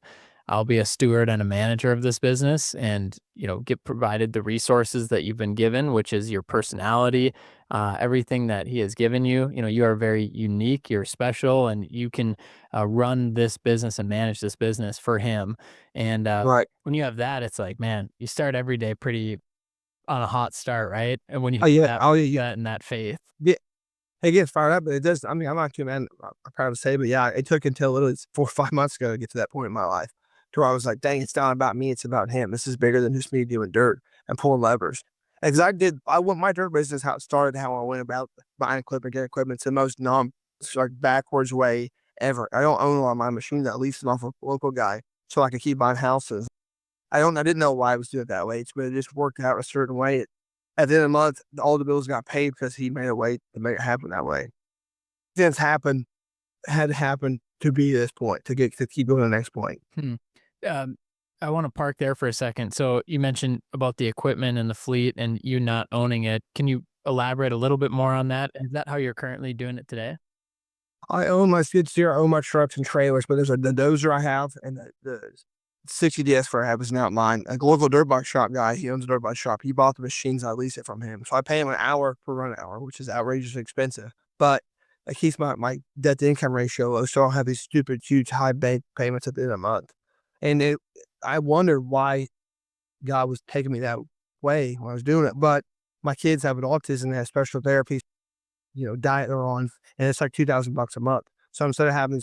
I'll be a steward and a manager of this business and, get provided the resources that you've been given, which is your personality, everything that he has given you. You are very unique, you're special, and you can run this business and manage this business for him. And Right. when you have that, it's like, man, you start every day pretty on a hot start, right? And when you Oh, have yeah. that, Oh, yeah, yeah. that and that faith. Yeah. It gets fired up, but it does. I mean, I'm not too man. I'm proud to say, but yeah, it took until literally 4 or 5 months ago to get to that point in my life to where I was like, dang, it's not about me. It's about him. This is bigger than just me doing dirt and pulling levers. Because I went my dirt business, how it started, how I went about buying equipment, getting equipment. It's the most like backwards way ever. I don't own a lot of my machines. I lease them off a local guy so I could keep buying houses. I didn't know why I was doing it that way, but it just worked out a certain way. At the end of the month, all the bills got paid because he made a way to make it happen that way. Things happened, had to happen to be this point, to keep going to the next point. Hmm. Um, I want to park there for a second. So you mentioned about the equipment and the fleet and you not owning it. Can you elaborate a little bit more on that? Is that how you're currently doing it today? I own my skid steer, I own my trucks and trailers, but there's the dozer I have and the 60 DS4 I have is not mine. A local dirt bike shop guy, he owns a dirt bike shop. He bought the machines, I lease it from him. So I pay him an hour per run hour, which is outrageously expensive. But it keeps my debt to income ratio low, so I don't have these stupid, huge, high bank payments at the end of the month. And I wondered why God was taking me that way when I was doing it. But my kids have an autism, they have special therapy, diet they're on, and it's like $2,000 a month. So instead of having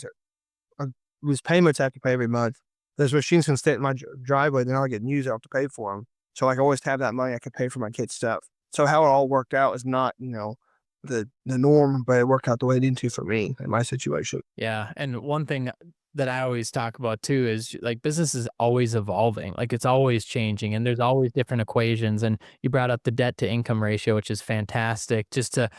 these payments I have to pay every month, those machines can stay in my driveway. They're not getting used. I don't have to pay for them. So I can always have that money. I can pay for my kids' stuff. So how it all worked out is not, the norm, but it worked out the way it needed to for me in my situation. Yeah. And one thing that I always talk about too is like business is always evolving. Like it's always changing and there's always different equations. And you brought up the debt to income ratio, which is fantastic. Just to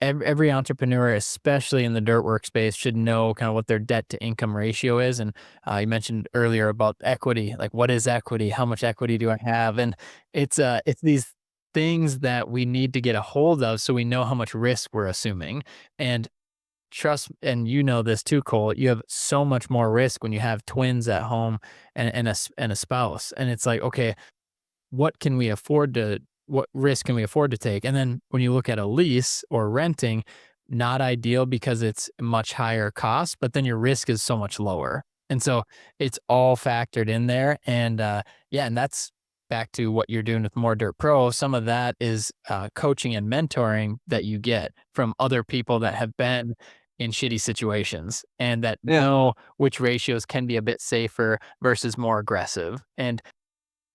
every entrepreneur, especially in the dirt workspace, should know kind of what their debt to income ratio is. And you mentioned earlier about equity. Like, what is equity? How much equity do I have? And it's these things that we need to get a hold of so we know how much risk we're assuming. And trust, and you know this too, Cole. You have so much more risk when you have twins at home and a spouse. And it's like, okay, what risk can we afford to take? And then when you look at a lease or renting, not ideal because it's much higher cost, but then your risk is so much lower. And so it's all factored in there. And yeah, and that's back to what you're doing with More Dirt Pro. Some of that is coaching and mentoring that you get from other people that have been in shitty situations and that Yeah. know which ratios can be a bit safer versus more aggressive. And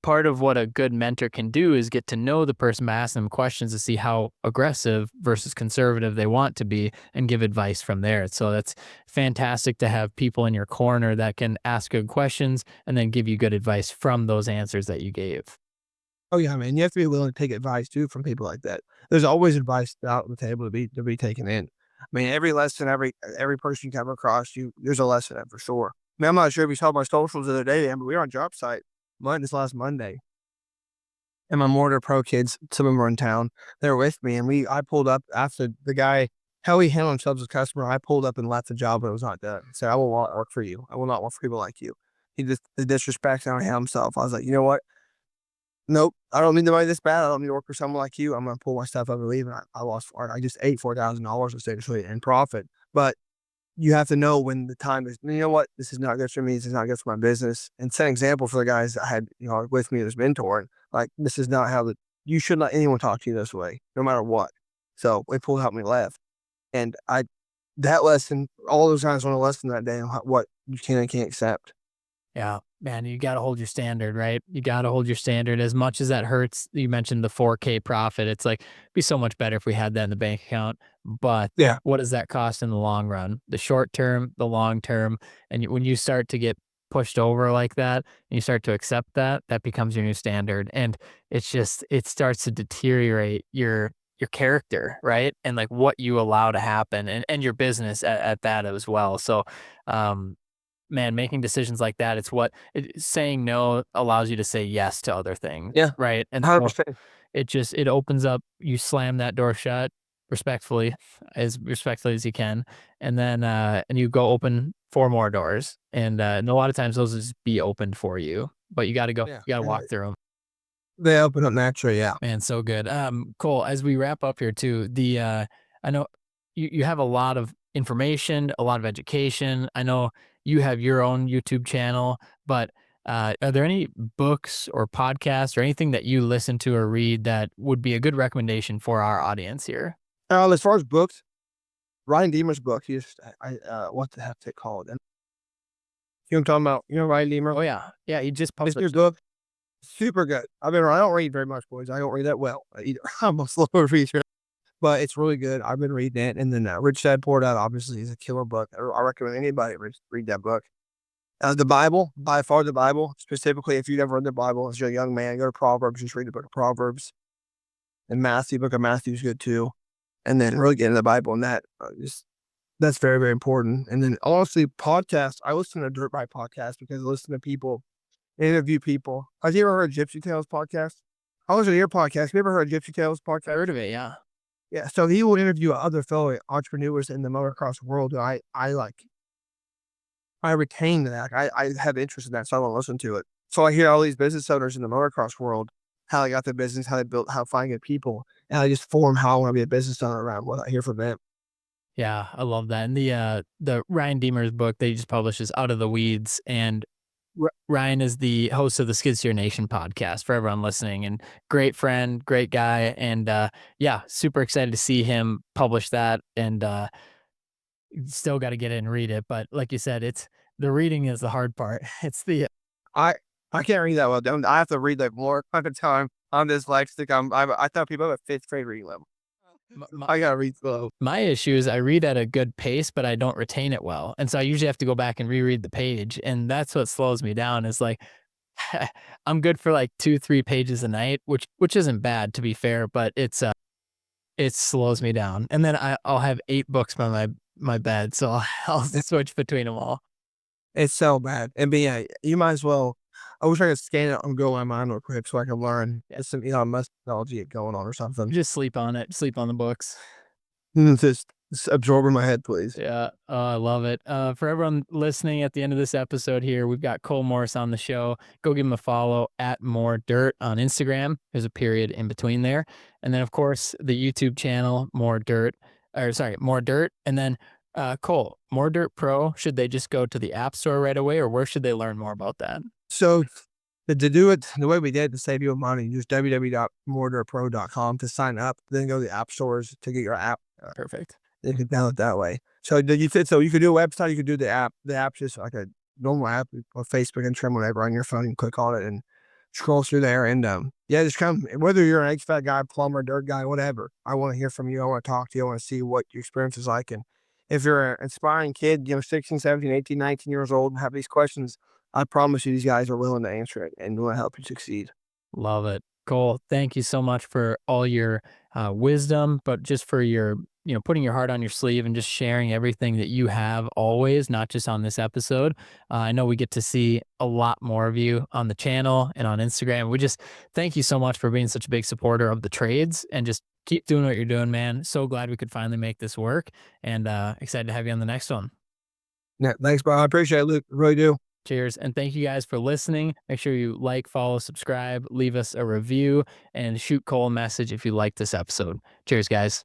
part of what a good mentor can do is get to know the person by asking them questions to see how aggressive versus conservative they want to be and give advice from there. So that's fantastic to have people in your corner that can ask good questions and then give you good advice from those answers that you gave. Oh yeah, man. You have to be willing to take advice too from people like that. There's always advice out on the table to be taken in. I mean, every lesson, every person you come across, there's a lesson in it for sure. I mean, I'm not sure if you saw my socials the other day, man, but we were on job site this last Monday. And my Mortar Pro kids, some of them were in town. They were with me, and I pulled up after the guy, how he handled himself as a customer. I pulled up and left the job, but it was not done. So I will not work for you. I will not work for people like you. He just the disrespect how he handled himself. I was like, you know what? Nope, I don't need the money this bad. I don't need to work for someone like you. I'm gonna pull my stuff up and leave. And I just ate $4,000 essentially in profit. But you have to know when the time is, you know what, this is not good for me. This is not good for my business. And set an example for the guys that had, with me as mentoring. Like, this is not you shouldn't let anyone talk to you this way, no matter what. So we pulled out and we left. And that lesson, all those guys learned a lesson that day on what you can and can't accept. Yeah, man, you got to hold your standard, right? You got to hold your standard as much as that hurts. You mentioned the 4K profit. It's like, it'd be so much better if we had that in the bank account. But Yeah. what does that cost in the long run? The short term, the long term. And when you start to get pushed over like that and you start to accept that, that becomes your new standard. And it starts to deteriorate your character, right? And like what you allow to happen and your business at that as well. So, man, making decisions like that, saying no allows you to say yes to other things, Yeah. right? And so 100%. it opens up, you slam that door shut, as respectfully as you can, and then and you go open 4 more doors, and a lot of times those will just be opened for you, but Yeah. you gotta And walk through them. they open up naturally. Yeah. Man, so good. Cole, as we wrap up here too, I know you have a lot of information, a lot of education. I know you have your own YouTube channel, but are there any books or podcasts or anything that you listen to or read that would be a good recommendation for our audience here? As far as books, Ryan Deemer's book, what the heck's it called? And you know what I'm talking about? You know Ryan Oh Deemer? yeah, yeah. He just It's your published. book. Super good. I don't read very much, boys. I don't read that well either. I'm a slower reader, but it's really good. I've been reading it. And then Rich Dad Poor Dad obviously is a killer book. I recommend anybody read that book. The Bible, by far the Bible, specifically if you've never read the Bible as you're a young man, go to Proverbs, just read the book of Proverbs. And book of Matthew is good too. And then really get into the Bible and that's very, very important. And then honestly, podcasts, I listen to Dirt Bike podcasts because I listen to people, interview people. Have you ever heard Gypsy Tales podcast? I listen to your podcast. Have you ever heard Gypsy Tales I podcast? heard of it. Yeah. Yeah. So he will interview other fellow entrepreneurs in the motocross world. And I retain that. I have interest in that, so I want to listen to it. So I hear all these business owners in the motocross world, how they got their business, how they built, how to find good people, and I just form how I want to be a business owner around what I hear from them. Yeah, I love that. And the Ryan Deemer's book that he just published is Out of the Weeds, and Ryan is the host of the Skid Steer Nation podcast for everyone listening, and great friend, great guy, and yeah, super excited to see him publish that. And still got to get it and read it, but like you said, it's the reading is the hard part. It's the I I can't read that well. I have to read like more at a time. I'm dyslexic. I thought people have a fifth grade reading level. my, I gotta read slow. my issue is I read at a good pace, but I don't retain it well, and so I usually have to go back and reread the page, and that's what slows me down. Is like I'm good for like 2, 3 pages a night, which isn't bad to be fair, but it slows me down. And then I'll have 8 books by my bed, so I'll switch between them all. It's so bad. And but yeah, you might as well. I wish I could scan it and go on mine real quick so I can learn. Yeah. It's some Elon Musk technology going on or something. Just sleep on it, sleep on the books. Just absorb in my head, please. Yeah, oh, I love it. For everyone listening at the end of this episode here, we've got Cole Morse on the show. Go give him a follow at More Dirt on Instagram. There's a period in between there. And then, of course, the YouTube channel, More Dirt. And then, Cole, More Dirt Pro, should they just go to the App Store right away, or where should they learn more about that? So to do it the way we did to save you money, use www.mortarpro.com to sign up. Then go to the app stores to get your app. Perfect. You can download that way. So you could do a website, you could do the app. The app's just like a normal app or Facebook and trim whatever on your phone. You can click on it and scroll through there. And yeah, just come. Whether you're an HVAC guy, plumber, dirt guy, whatever. I want to hear from you. I want to talk to you. I want to see what your experience is like. And if you're an inspiring kid, 16, 17, 18, 19 years old and have these questions, I promise you these guys are willing to answer it and will help you succeed. Love it. Cole, thank you so much for all your wisdom, but just for your, putting your heart on your sleeve and just sharing everything that you have always, not just on this episode. I know we get to see a lot more of you on the channel and on Instagram. We just thank you so much for being such a big supporter of the trades and just keep doing what you're doing, man. So glad we could finally make this work, and excited to have you on the next one. Yeah, thanks, bro. I appreciate it, Luke. I really do. Cheers. And thank you guys for listening. Make sure you like, follow, subscribe, leave us a review, and shoot Cole a message if you like this episode. Cheers, guys.